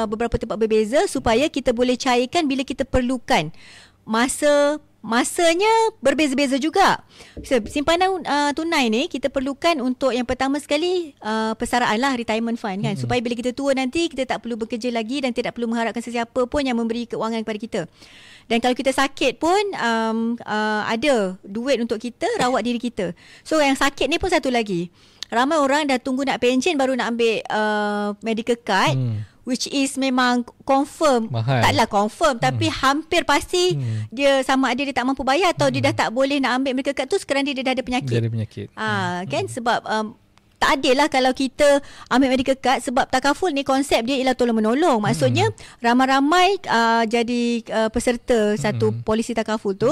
beberapa tempat berbeza supaya kita boleh cairkan bila kita perlukan. Masanya berbeza-beza juga. So, simpanan tunai ni kita perlukan untuk yang pertama sekali persaraan lah, retirement fund, kan. Supaya bila kita tua nanti kita tak perlu bekerja lagi dan tidak perlu mengharapkan sesiapa pun yang memberi keuangan kepada kita. Dan kalau kita sakit pun ada duit untuk kita rawat diri kita. So yang sakit ni pun satu lagi, ramai orang dah tunggu nak pension baru nak ambil medical card, which is memang confirm, taklah confirm, tapi hampir pasti dia sama ada dia tak mampu bayar atau dia dah tak boleh nak ambil medical card tu sekarang dia dah ada penyakit. Kan, sebab tak adil lah kalau kita ambil medical card, sebab takaful ni konsep dia ialah tolong menolong. Maksudnya ramai-ramai jadi peserta satu polisi takaful tu,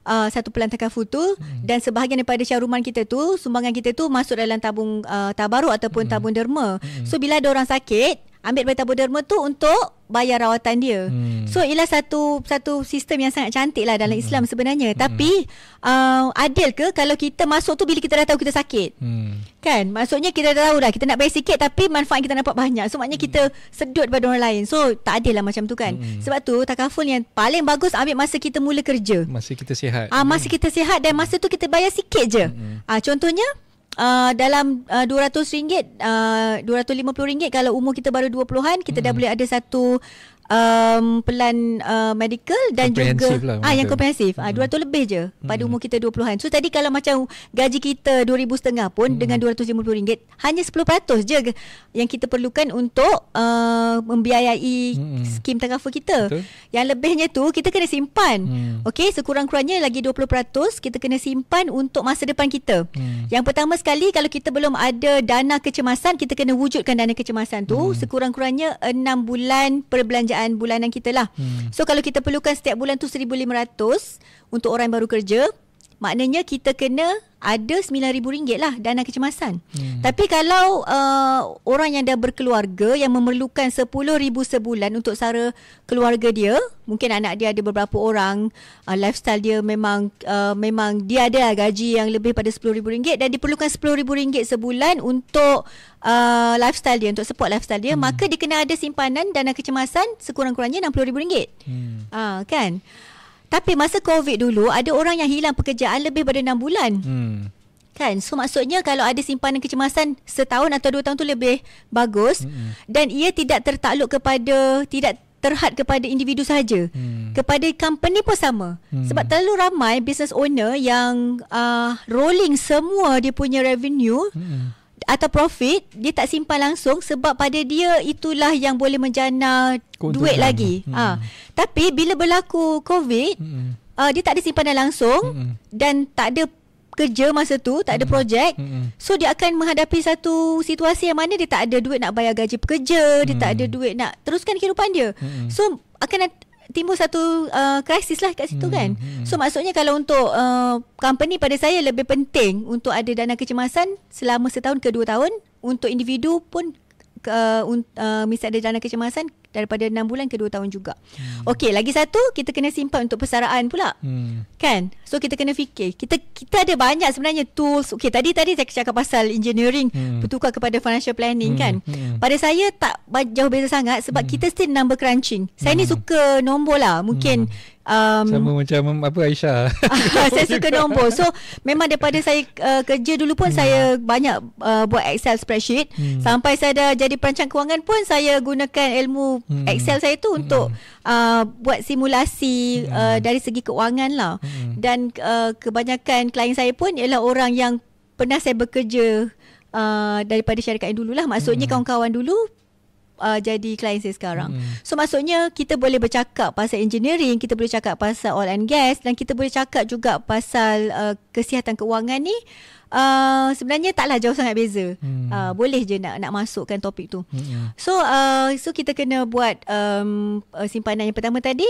satu pelan takaful tu, dan sebahagian daripada caruman kita tu, sumbangan kita tu masuk dalam tabung tabaruk ataupun tabung derma. So bila ada orang sakit, ambil daripada tabung derma tu untuk bayar rawatan dia. So ialah satu sistem yang sangat cantik lah dalam Islam sebenarnya. Tapi adil ke kalau kita masuk tu bila kita dah tahu kita sakit? Kan? Maksudnya kita dah tahu dah kita nak bayar sikit tapi manfaat kita dapat banyak. So maknanya kita sedut daripada orang lain. So tak adil lah macam tu, kan. Sebab tu takaful yang paling bagus ambil masa kita mula kerja. Masa kita sihat. Masa kita sihat, dan masa tu kita bayar sikit je. Contohnya dalam RM200, RM250 kalau umur kita baru 20-an, kita dah boleh ada satu pelan medical dan juga yang komprehensif. 200 lebih je pada umur kita 20-an. So tadi kalau macam gaji kita RM2,500 pun dengan RM250 hanya 10% je yang kita perlukan untuk membiayai skim takaful kita. Yang lebihnya tu kita kena simpan. Okey, sekurang-kurangnya lagi 20% kita kena simpan untuk masa depan kita. Yang pertama sekali, kalau kita belum ada dana kecemasan, kita kena wujudkan dana kecemasan tu sekurang-kurangnya 6 bulan perbelanjaan bulanan kita lah. So kalau kita perlukan setiap bulan tu RM1,500 untuk orang yang baru kerja, maknanya kita kena ada RM9,000 lah dana kecemasan. Tapi kalau orang yang dah berkeluarga yang memerlukan RM10,000 sebulan untuk sara keluarga dia, mungkin anak dia ada beberapa orang, lifestyle dia memang dia ada gaji yang lebih pada RM10,000 dan diperlukan RM10,000 sebulan untuk lifestyle dia, untuk support lifestyle dia, maka dia kena ada simpanan dana kecemasan sekurang-kurangnya RM60,000. Kan? Tapi masa COVID dulu, ada orang yang hilang pekerjaan lebih pada 6 bulan. Kan? So maksudnya kalau ada simpanan kecemasan setahun atau 2 tahun tu lebih bagus. Dan ia tidak tertakluk tidak terhad kepada individu sahaja. Kepada company pun sama. Sebab terlalu ramai business owner yang rolling semua dia punya revenue atau profit, dia tak simpan langsung sebab pada dia itulah yang boleh menjana duit lagi. Tapi bila berlaku COVID, dia tak ada simpanan langsung dan tak ada kerja masa tu, tak ada projek. So dia akan menghadapi satu situasi yang mana dia tak ada duit nak bayar gaji pekerja, dia tak ada duit nak teruskan kehidupan dia. So akan timbul satu krisis lah kat situ kan. So maksudnya kalau untuk company, pada saya lebih penting untuk ada dana kecemasan selama setahun ke 2 tahun. Untuk individu pun mesti ada dana kecemasan daripada 6 bulan ke 2 tahun juga. Okey, lagi satu, kita kena simpan untuk persaraan pula. Kan? So kita kena fikir. Kita ada banyak sebenarnya tools. Okey, tadi saya cakap pasal engineering bertukar kepada financial planning kan. Pada saya tak jauh beza sangat sebab kita still number crunching. Saya ni suka nombor lah. Mungkin sama macam apa Aisyah. Saya suka nombor. So memang daripada saya kerja dulu pun saya banyak buat Excel spreadsheet. Sampai saya dah jadi perancang kewangan pun saya gunakan ilmu Excel saya tu untuk buat simulasi dari segi keuangan lah. Dan kebanyakan klien saya pun ialah orang yang pernah saya bekerja daripada syarikat yang dulu lah. Maksudnya kawan-kawan dulu jadi klien saya sekarang. So maksudnya kita boleh bercakap pasal engineering, kita boleh cakap pasal oil and gas, dan kita boleh cakap juga pasal kesihatan keuangan ni. Sebenarnya taklah jauh sangat beza. Boleh je nak masukkan topik tu. So kita kena buat simpanan yang pertama tadi,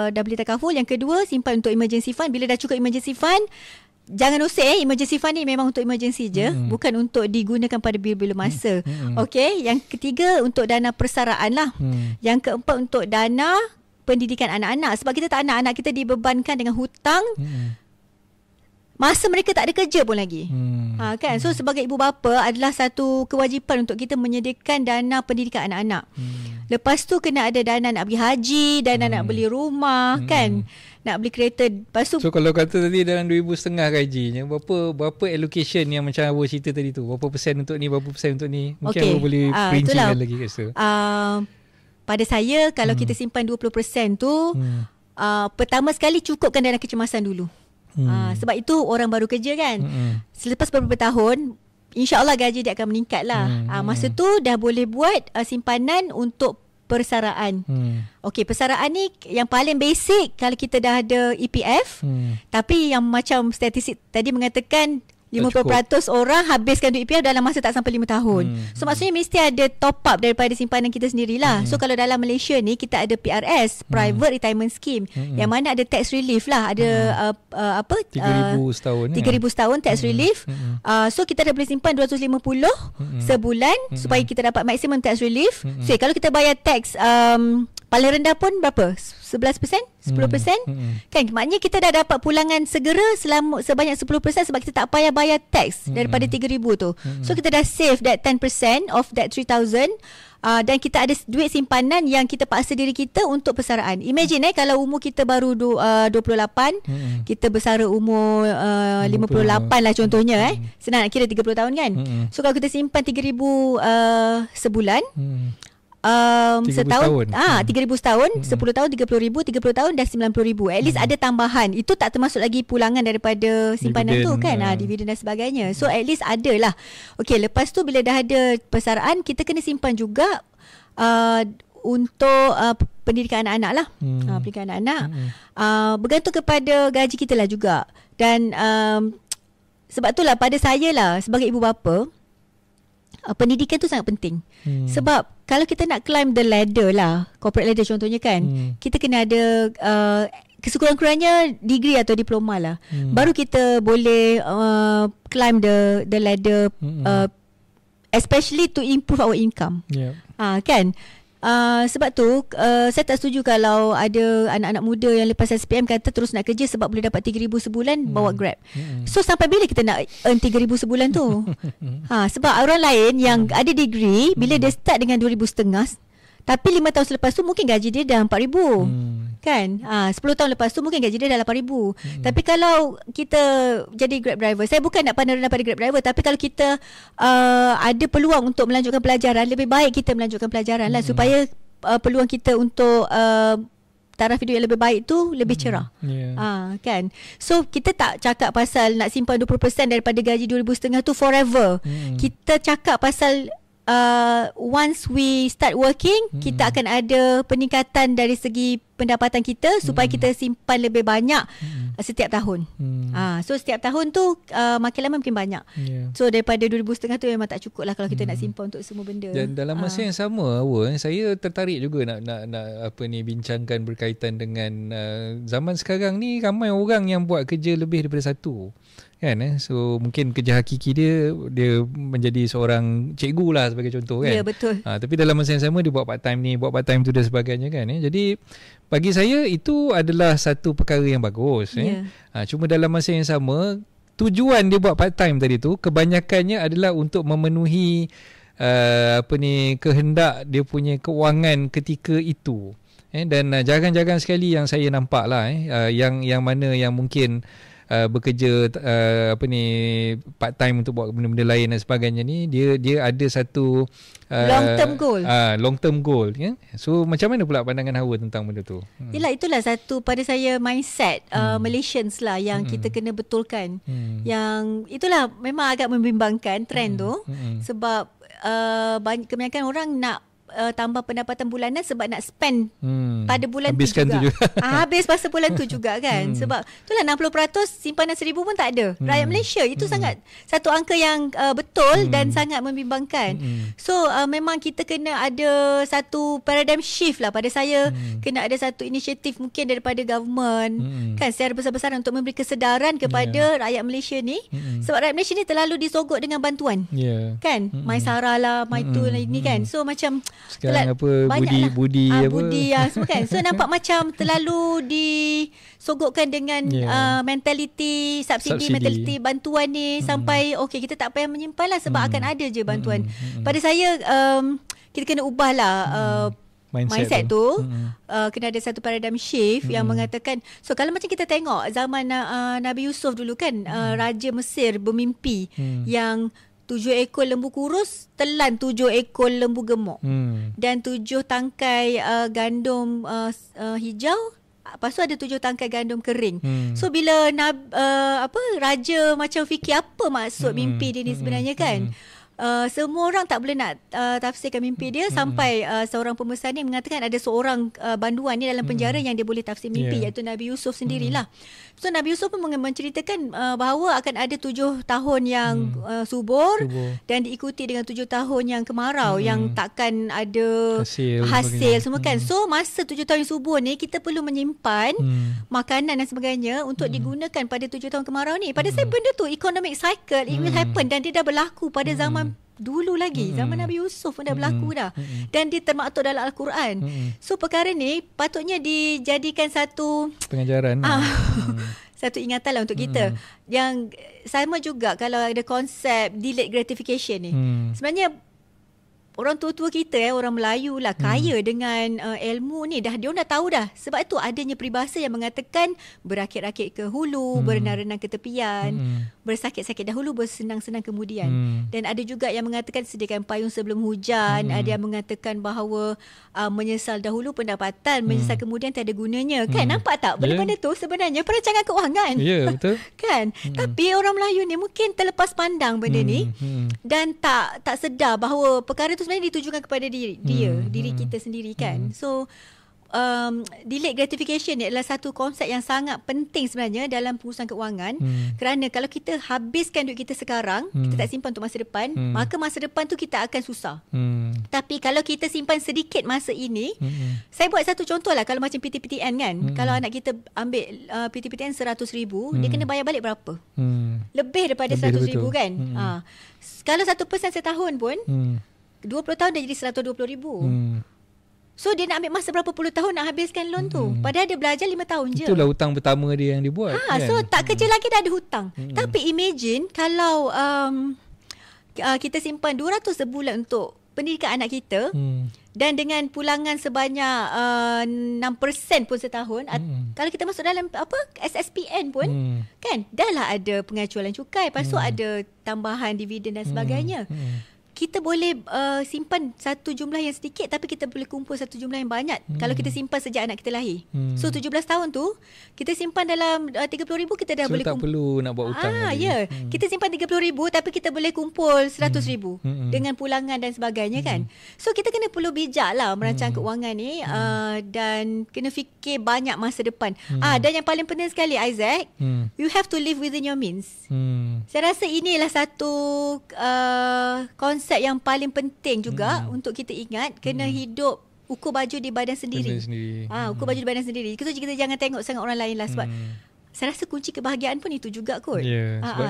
dah beli takaful. Yang kedua, simpan untuk emergency fund. Bila dah cukup emergency fund, jangan usik. Emergency fund ni memang untuk emergency je, bukan untuk digunakan pada bila-bila masa. Okey. Yang ketiga, untuk dana persaraan lah. Yang keempat, untuk dana pendidikan anak-anak. Sebab kita tak nak anak kita dibebankan dengan hutang masa mereka tak ada kerja pun lagi. Kan? So sebagai ibu bapa, adalah satu kewajipan untuk kita menyediakan dana pendidikan anak-anak. Lepas tu kena ada dana nak pergi haji, dana nak beli rumah, kan? Nak beli kereta. Lepas tu, so kalau kata tadi dalam 2,500 gajinya, berapa allocation yang macam Abu cerita tadi tu? Berapa persen untuk ni, berapa persen untuk ni? Mungkin Abu boleh perincikan lagi kat situ. Pada saya, kalau kita simpan 20% tu, pertama sekali cukupkan dana kecemasan dulu. Sebab itu orang baru kerja kan. Selepas beberapa tahun, InsyaAllah gaji dia akan meningkat lah. Masa tu dah boleh buat simpanan untuk persaraan. Okey, persaraan ni yang paling basic kalau kita dah ada EPF. Tapi yang macam statistik tadi mengatakan 50% orang habiskan duit EPF dalam masa tak sampai 5 tahun. So maksudnya mesti ada top up daripada simpanan kita sendirilah. So kalau dalam Malaysia ni kita ada PRS, Private Retirement Scheme, yang mana ada tax relief lah. Ada 3,000 setahun. 3,000 setahun tax relief. So kita dah boleh simpan 250 sebulan supaya kita dapat maksimum tax relief. So kalau kita bayar tax paling rendah pun berapa? 11%? 10%? Kan? Maknanya kita dah dapat pulangan segera sebanyak 10% sebab kita tak payah bayar tax daripada 3,000 tu. So kita dah save that 10% of that 3,000. Dan kita ada duit simpanan yang kita paksa diri kita untuk persaraan. Imagine kalau umur kita baru 28, kita bersara umur 58 lah contohnya. Senang nak kira 30 tahun kan. So kalau kita simpan 3,000 sebulan, setahun 3,000 setahun, 10 tahun 30,000, 30 tahun dah 90,000. At least ada tambahan. Itu tak termasuk lagi pulangan daripada simpanan dividen, tu kan, dividen dan sebagainya. So at least ada lah. Okey, lepas tu bila dah ada persaraan, kita kena simpan juga untuk pendidikan anak-anak lah. Pendidikan anak-anak bergantung kepada gaji kita lah juga. Dan sebab tu lah pada saya lah sebagai ibu bapa, pendidikan tu sangat penting. Sebab kalau kita nak climb the ladder lah, corporate ladder contohnya kan, kita kena ada kesekurang-kurangnya degree atau diploma lah. Baru kita boleh climb the ladder, especially to improve our income. Kan? Sebab tu saya tak setuju kalau ada anak-anak muda yang lepas SPM kata terus nak kerja sebab boleh dapat 3,000 sebulan bawa Grab. So sampai bila kita nak earn 3,000 sebulan tu? Sebab orang lain yang ada degree, bila dia start dengan 2,500, tapi 5 tahun selepas tu mungkin gaji dia dah 4,000. Kan? 10 tahun lepas tu mungkin gaji dia dah 8,000. Tapi kalau kita jadi Grab driver, saya bukan nak pandang rendah pada Grab driver, tapi kalau kita ada peluang untuk melanjutkan pelajaran, lebih baik kita melanjutkan pelajaran lah, supaya peluang kita untuk taraf hidup yang lebih baik tu lebih cerah. Kan. So kita tak cakap pasal nak simpan 20% daripada gaji 2,500 tu forever. Kita cakap pasal once we start working, kita akan ada peningkatan dari segi pendapatan kita supaya kita simpan lebih banyak setiap tahun. So setiap tahun tu makin lama makin banyak. So daripada 2,500 tu memang tak cukup lah kalau kita nak simpan untuk semua benda. Dan dalam masa yang sama, saya tertarik juga nak bincangkan berkaitan dengan zaman sekarang ni ramai orang yang buat kerja lebih daripada satu. Kan, so mungkin kerja hakiki dia menjadi seorang cikgu lah sebagai contoh kan. Ya, betul. Tapi dalam masa yang sama dia buat part time ni, buat part time tu dan sebagainya kan. Jadi bagi saya itu adalah satu perkara yang bagus. Cuma dalam masa yang sama tujuan dia buat part time tadi tu kebanyakannya adalah untuk memenuhi kehendak dia punya keuangan ketika itu. Dan jarang-jarang sekali yang saya nampak lah yang mana yang mungkin bekerja part time untuk buat benda-benda lain dan sebagainya ni, dia ada satu long term goal ya. So macam mana pula pandangan Hawa tentang benda tu? Itulah satu pada saya mindset Malaysians lah yang kita kena betulkan. Yang itulah memang agak membimbangkan trend tu sebab kebanyakan orang nak tambah pendapatan bulanan sebab nak spend pada bulan tu juga. Habis pasal bulan tu juga kan. Sebab itulah 60% simpanan 1,000 pun tak ada. Rakyat Malaysia itu sangat satu angka yang betul dan sangat membimbangkan. So memang kita kena ada satu paradigm shift lah pada saya. Kena ada satu inisiatif mungkin daripada government kan secara besar-besaran untuk memberi kesedaran kepada rakyat Malaysia ni. Sebab rakyat Malaysia ni terlalu disogok dengan bantuan. Kan? MySara lah, MyTool ni kan. So macam sekarang budi semua kan. So nampak macam terlalu disogokkan dengan mentaliti subsidi, mentaliti bantuan ni sampai kita tak payah menyimpan lah sebab akan ada je bantuan. Pada saya kita kena ubahlah mindset tu. Kena ada satu paradigm shift yang mengatakan, so kalau macam kita tengok zaman Nabi Yusuf dulu kan, Raja Mesir bermimpi yang 7 ekor lembu kurus telan 7 ekor lembu gemuk dan 7 tangkai gandum hijau, lepas tu ada 7 tangkai gandum kering. So bila raja macam fikir apa maksud mimpi dia ni sebenarnya kan. Semua orang tak boleh nak tafsirkan mimpi dia sampai seorang pembesar ni mengatakan ada seorang banduan ni dalam penjara yang dia boleh tafsir mimpi, iaitu Nabi Yusuf sendirilah. So Nabi Yusuf pun menceritakan bahawa akan ada 7 tahun yang subur dan diikuti dengan 7 tahun yang kemarau yang takkan ada hasil semua kan. So masa 7 tahun yang subur ni kita perlu menyimpan makanan dan sebagainya untuk digunakan pada 7 tahun kemarau ni. Pada saya benda tu economic cycle, it will happen dan dia dah berlaku pada zaman dulu lagi, zaman Nabi Yusuf pun dah berlaku dah. Dan dia termaktub dalam Al-Quran. So perkara ni patutnya dijadikan satu pengajaran satu ingatan lah untuk kita. Yang sama juga kalau ada konsep delayed gratification ni. Sebenarnya orang tua-tua kita orang Melayu lah kaya dengan ilmu ni, dia orang dah tahu dah. Sebab itu adanya peribahasa yang mengatakan berakit-rakit ke hulu, berenang-renang ke tepian, bersakit-sakit dahulu, bersenang-senang kemudian. Dan ada juga yang mengatakan sediakan payung sebelum hujan. Ada yang mengatakan bahawa menyesal dahulu pendapatan, menyesal kemudian tiada gunanya. Kan nampak tak benda-benda tu sebenarnya perancangan keuangan. Ya, betul. Kan? Tapi orang Melayu ni mungkin terlepas pandang benda ni dan tak sedar bahawa perkara tu sebenarnya ditujukan kepada diri kita sendiri kan. So delayed gratification ni adalah satu konsep yang sangat penting sebenarnya dalam pengurusan keuangan. Kerana kalau kita habiskan duit kita sekarang, kita tak simpan untuk masa depan, maka masa depan tu kita akan susah. Tapi kalau kita simpan sedikit masa ini, saya buat satu contoh lah. Kalau macam PTPTN kan, kalau anak kita ambil PTPTN 100,000, dia kena bayar balik berapa? Lebih daripada 100,000 kan. Kalau 1% setahun pun 20 tahun dah jadi 120,000. So dia nak ambil masa berapa puluh tahun nak habiskan loan tu. Padahal dia belajar 5 tahun je. Itulah hutang pertama dia yang dia buat kan? So tak kerja lagi dah ada hutang. Tapi imagine kalau kita simpan 200 sebulan untuk pendidikan anak kita, dan dengan pulangan sebanyak 6% pun setahun, kalau kita masuk dalam SSPN pun kan dah lah ada pengacuan cukai, lepas tu ada tambahan dividen dan sebagainya. kita boleh simpan satu jumlah yang sedikit tapi kita boleh kumpul satu jumlah yang banyak kalau kita simpan sejak anak kita lahir. So 17 tahun tu kita simpan dalam 30,000 kita dah boleh tak perlu nak buat hutang lagi. Kita simpan 30,000 tapi kita boleh kumpul 100,000 dengan pulangan dan sebagainya kan. So kita kena perlu bijak lah merancang keuangan ni dan kena fikir banyak masa depan. Dan yang paling penting sekali Isaac, you have to live within your means. Saya rasa inilah satu konsep yang paling penting juga untuk kita ingat, kena hidup ukur baju di badan sendiri. Ukur baju di badan sendiri. Kita jangan tengok sangat orang lain lah sebab saya rasa kunci kebahagiaan pun itu juga kot.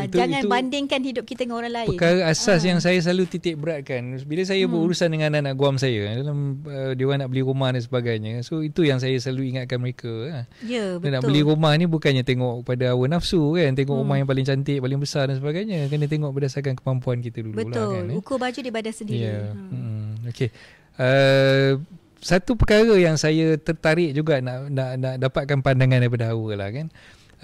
Jangan bandingkan hidup kita dengan orang lain. Perkara asas yang saya selalu titik beratkan bila saya berurusan dengan anak-anak guam saya dalam dia orang nak beli rumah dan sebagainya. So itu yang saya selalu ingatkan mereka. Betul. Nak beli rumah ni bukannya tengok pada hawa nafsu kan, tengok rumah yang paling cantik, paling besar dan sebagainya. Kena tengok berdasarkan kemampuan kita dulu. Betul. Kan, ukur baju di badan sendiri. Okey. Satu perkara yang saya tertarik juga nak dapatkan pandangan daripada Hawa lah kan.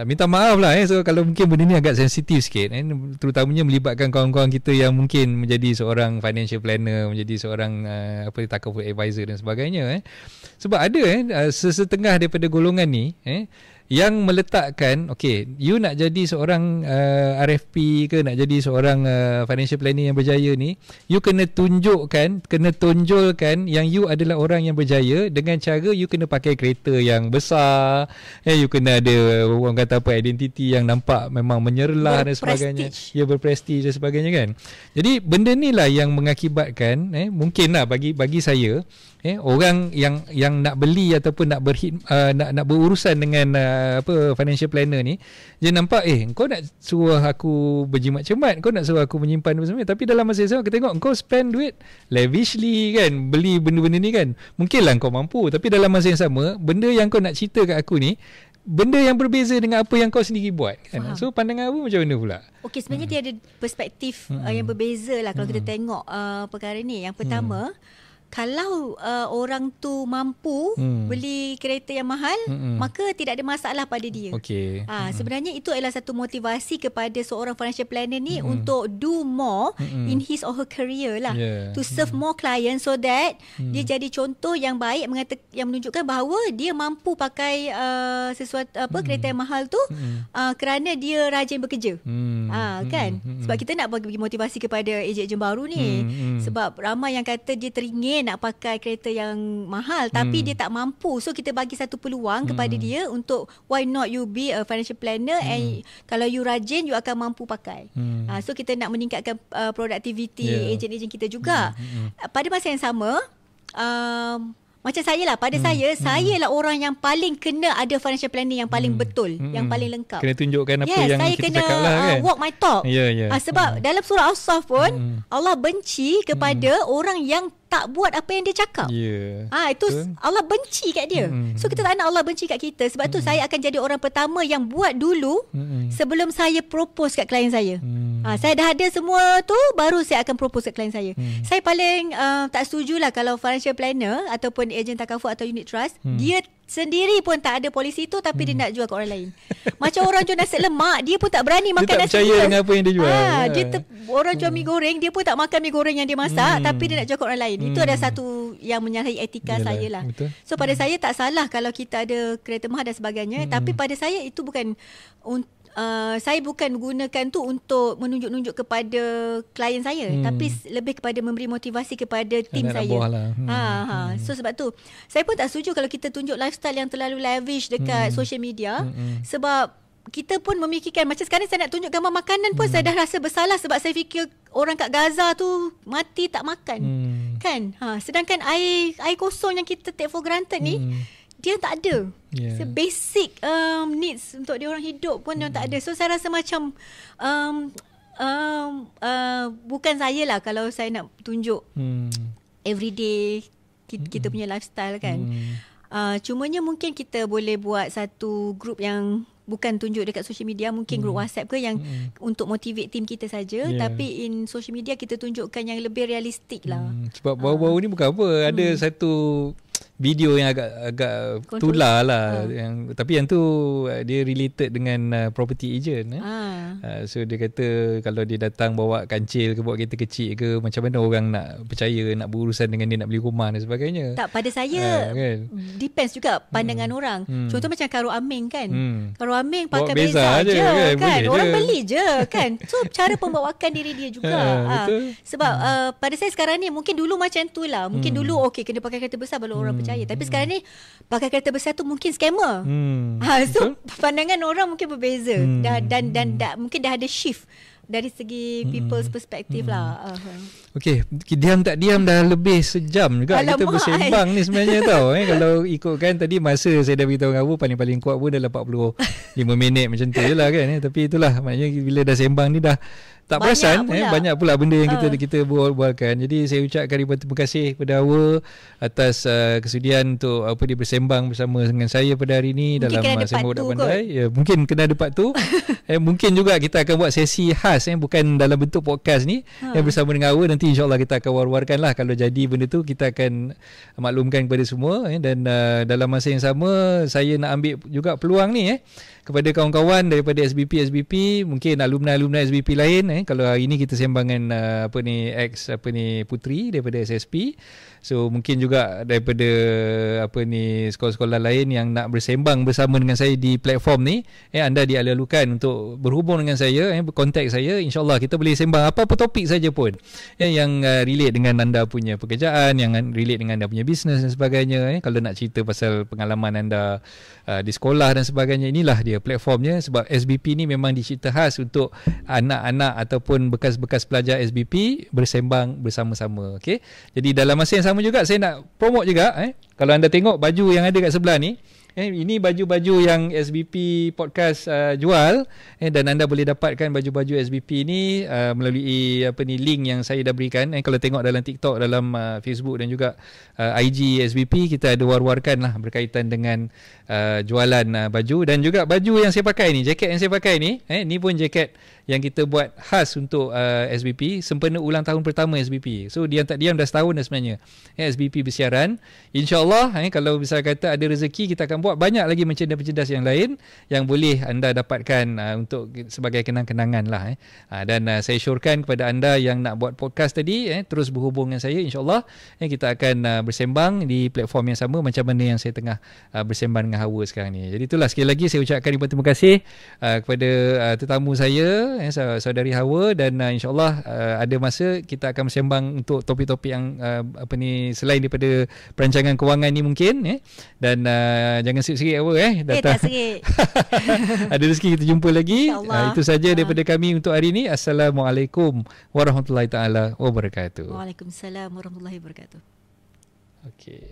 Minta maaf lah so kalau mungkin benda ni agak sensitif sikit terutamanya melibatkan kawan-kawan kita yang mungkin menjadi seorang financial planner, menjadi seorang takaful advisor dan sebagainya sebab ada sesetengah daripada golongan ni yang meletakkan you nak jadi seorang RFP ke nak jadi seorang financial planner yang berjaya ni, you kena tonjolkan yang you adalah orang yang berjaya dengan cara you kena pakai kereta yang besar, you kena ada orang kata identiti yang nampak memang menyerlah dan sebagainya, berprestige dan sebagainya kan. Jadi benda ni lah yang mengakibatkan mungkinlah bagi saya orang yang nak beli ataupun nak berurusan dengan financial planner ni, dia nampak kau nak suruh aku berjimat cermat, kau nak suruh aku menyimpan semua, tapi dalam masa yang sama kita tengok kau spend duit lavishly kan, beli benda-benda ni kan, mungkinlah kau mampu, tapi dalam masa yang sama benda yang kau nak cerita kat aku ni benda yang berbeza dengan apa yang kau sendiri buat kan. So pandangan apa macam mana pula? Sebenarnya dia ada perspektif yang berbeza lah kalau kita tengok perkara ni. Yang pertama, kalau orang tu mampu beli kereta yang mahal, maka tidak ada masalah pada dia. Sebenarnya itu adalah satu motivasi kepada seorang financial planner ni untuk do more in his or her career lah, to serve more clients so that dia jadi contoh yang baik yang menunjukkan bahawa dia mampu pakai sesuatu kereta yang mahal tu kerana dia rajin bekerja. Kan? Sebab kita nak bagi motivasi kepada ejen-ejen baru ni. Sebab ramai yang kata dia teringin nak pakai kereta yang mahal tapi dia tak mampu. So kita bagi satu peluang kepada dia untuk why not you be a financial planner and kalau you rajin you akan mampu pakai. So kita nak meningkatkan productivity ejen-ejen kita juga. Pada masa yang sama macam saya lah, pada saya lah orang yang paling kena ada financial planning yang paling betul, yang paling lengkap. Kena tunjukkan apa yang kita cakap lah kan. Walk my talk. Sebab dalam surah As-Saff pun Allah benci kepada orang yang tak buat apa yang dia cakap. Itu Allah benci kat dia. So kita tak nak Allah benci kat kita. Sebab tu saya akan jadi orang pertama yang buat dulu sebelum saya propose kat klien saya. Saya dah ada semua tu baru saya akan propose kat klien saya. Saya paling tak setujulah kalau financial planner ataupun ejen takaful atau unit trust dia sendiri pun tak ada polisi tu tapi dia nak jual ke orang lain. Macam orang jual nasi lemak, dia pun tak berani makan nasi lemak. Dia tak percaya dengan apa yang dia jual. Orang jual mi goreng, dia pun tak makan mi goreng yang dia masak tapi dia nak jual ke orang lain. Itu ada satu yang menyalahi etika saya lah. Betul. So pada saya tak salah kalau kita ada kereta mahal dan sebagainya, tapi pada saya itu bukan saya bukan gunakan tu untuk menunjuk-nunjuk kepada klien saya, tapi lebih kepada memberi motivasi kepada tim saya. So sebab tu saya pun tak setuju kalau kita tunjuk lifestyle yang terlalu lavish dekat social media. Sebab kita pun memikirkan, macam sekarang saya nak tunjuk gambar makanan pun saya dah rasa bersalah sebab saya fikir orang kat Gaza tu mati tak makan. Kan? Sedangkan air kosong yang kita take for granted ni dia tak ada. So basic needs untuk dia orang hidup pun dia tak ada. So saya rasa macam bukan saya lah kalau saya nak tunjuk everyday kita punya lifestyle kan. Cumanya mungkin kita boleh buat satu group yang bukan tunjuk dekat social media, mungkin group WhatsApp ke yang untuk motivate team kita saja, tapi in social media kita tunjukkan yang lebih realistik lah. Sebab baru-baru ni bukan apa, ada satu video yang agak tular lah. Tapi yang tu dia related dengan property agent. So dia kata kalau dia datang bawa kancil ke, bawa kereta kecil ke, macam mana orang nak percaya, nak berurusan dengan dia, nak beli rumah dan sebagainya. Tak, pada saya kan? Depends juga pandangan orang. Contoh macam Karo Aming kan. Karo Aming pakai beza je kan. Orang beli je kan. So cara pembawakan diri dia juga. Sebab pada saya sekarang ni mungkin dulu macam tu lah. Mungkin dulu okey kena pakai kereta besar baru orang percaya. Tapi sekarang ni pakai kereta besar tu mungkin scammer. So pandangan orang mungkin berbeza. Dan mungkin dah ada shift dari segi people's perspective lah. Okey, diam tak diam dah lebih sejam juga. Alamak, kita bersembang ni sebenarnya tau. Kalau ikutkan tadi masa saya dah beritahu dengan Abu, paling-paling kuat pun dalam 45 minit macam tu je lah kan. Tapi itulah, maknanya bila dah sembang ni dah tak perasan banyak pula benda yang kita bual-bualkan. Jadi saya ucapkan ribuan terima kasih kepada Awa atas kesudian untuk dia bersembang bersama dengan saya pada hari ini dalam Sembang Budak Pandai. Ya, mungkin kena ada part tu. Mungkin juga kita akan buat sesi khas bukan dalam bentuk podcast ni bersama dengan Awa. Nanti insya-Allah kita akan war-warkan lah. Kalau jadi benda tu kita akan maklumkan kepada semua dan dalam masa yang sama saya nak ambil juga peluang ni kepada kawan-kawan daripada SBP, mungkin alumni SBP lain kalau hari ni kita sembang dengan Putri daripada SSP. So mungkin juga daripada sekolah-sekolah lain yang nak bersembang bersama dengan saya di platform ni, anda dialu-alukan untuk berhubung dengan saya, berkontak saya. InsyaAllah kita boleh sembang apa-apa topik saja pun yang relate dengan anda punya pekerjaan, yang relate dengan anda punya bisnes dan sebagainya. Kalau nak cerita pasal pengalaman anda di sekolah dan sebagainya, inilah dia platformnya. Sebab SBP ni memang dicipta khas untuk anak-anak ataupun bekas-bekas pelajar SBP bersembang bersama-sama. Okay? Jadi dalam masa yang sama juga saya nak promote juga kalau anda tengok baju yang ada kat sebelah ni, ini baju-baju yang SBP Podcast jual, dan anda boleh dapatkan baju-baju SBP ni melalui link yang saya dah berikan. Kalau tengok dalam TikTok, dalam Facebook dan juga IG SBP, kita ada war-warkan lah berkaitan dengan jualan baju. Dan juga baju yang saya pakai ni, jaket yang saya pakai ni, ni pun jaket yang kita buat khas untuk SBP sempena ulang tahun pertama SBP. So diam tak diam dah setahun dah sebenarnya SBP bersiaran. InsyaAllah kalau bisa kata ada rezeki, kita akan buat banyak lagi merchandise yang lain yang boleh anda dapatkan untuk sebagai kenang-kenangan lah. Dan saya syorkan kepada anda yang nak buat podcast tadi, terus berhubung dengan saya. InsyaAllah kita akan bersembang di platform yang sama macam mana yang saya tengah bersembang dengan Hawa sekarang ni. Jadi itulah, sekali lagi saya ucapkan ribuan terima kasih kepada tetamu saya, saudari Hawa, dan insyaAllah ada masa kita akan bersembang untuk topik-topik yang selain daripada perancangan kewangan ni mungkin, dan jangan sikit-sikit Hawa datang. Tak sikit. Ada rezeki kita jumpa lagi. Itu saja daripada kami untuk hari ini. Assalamualaikum warahmatullahi taala wabarakatuh. Waalaikumsalam warahmatullahi wabarakatuh. Okey.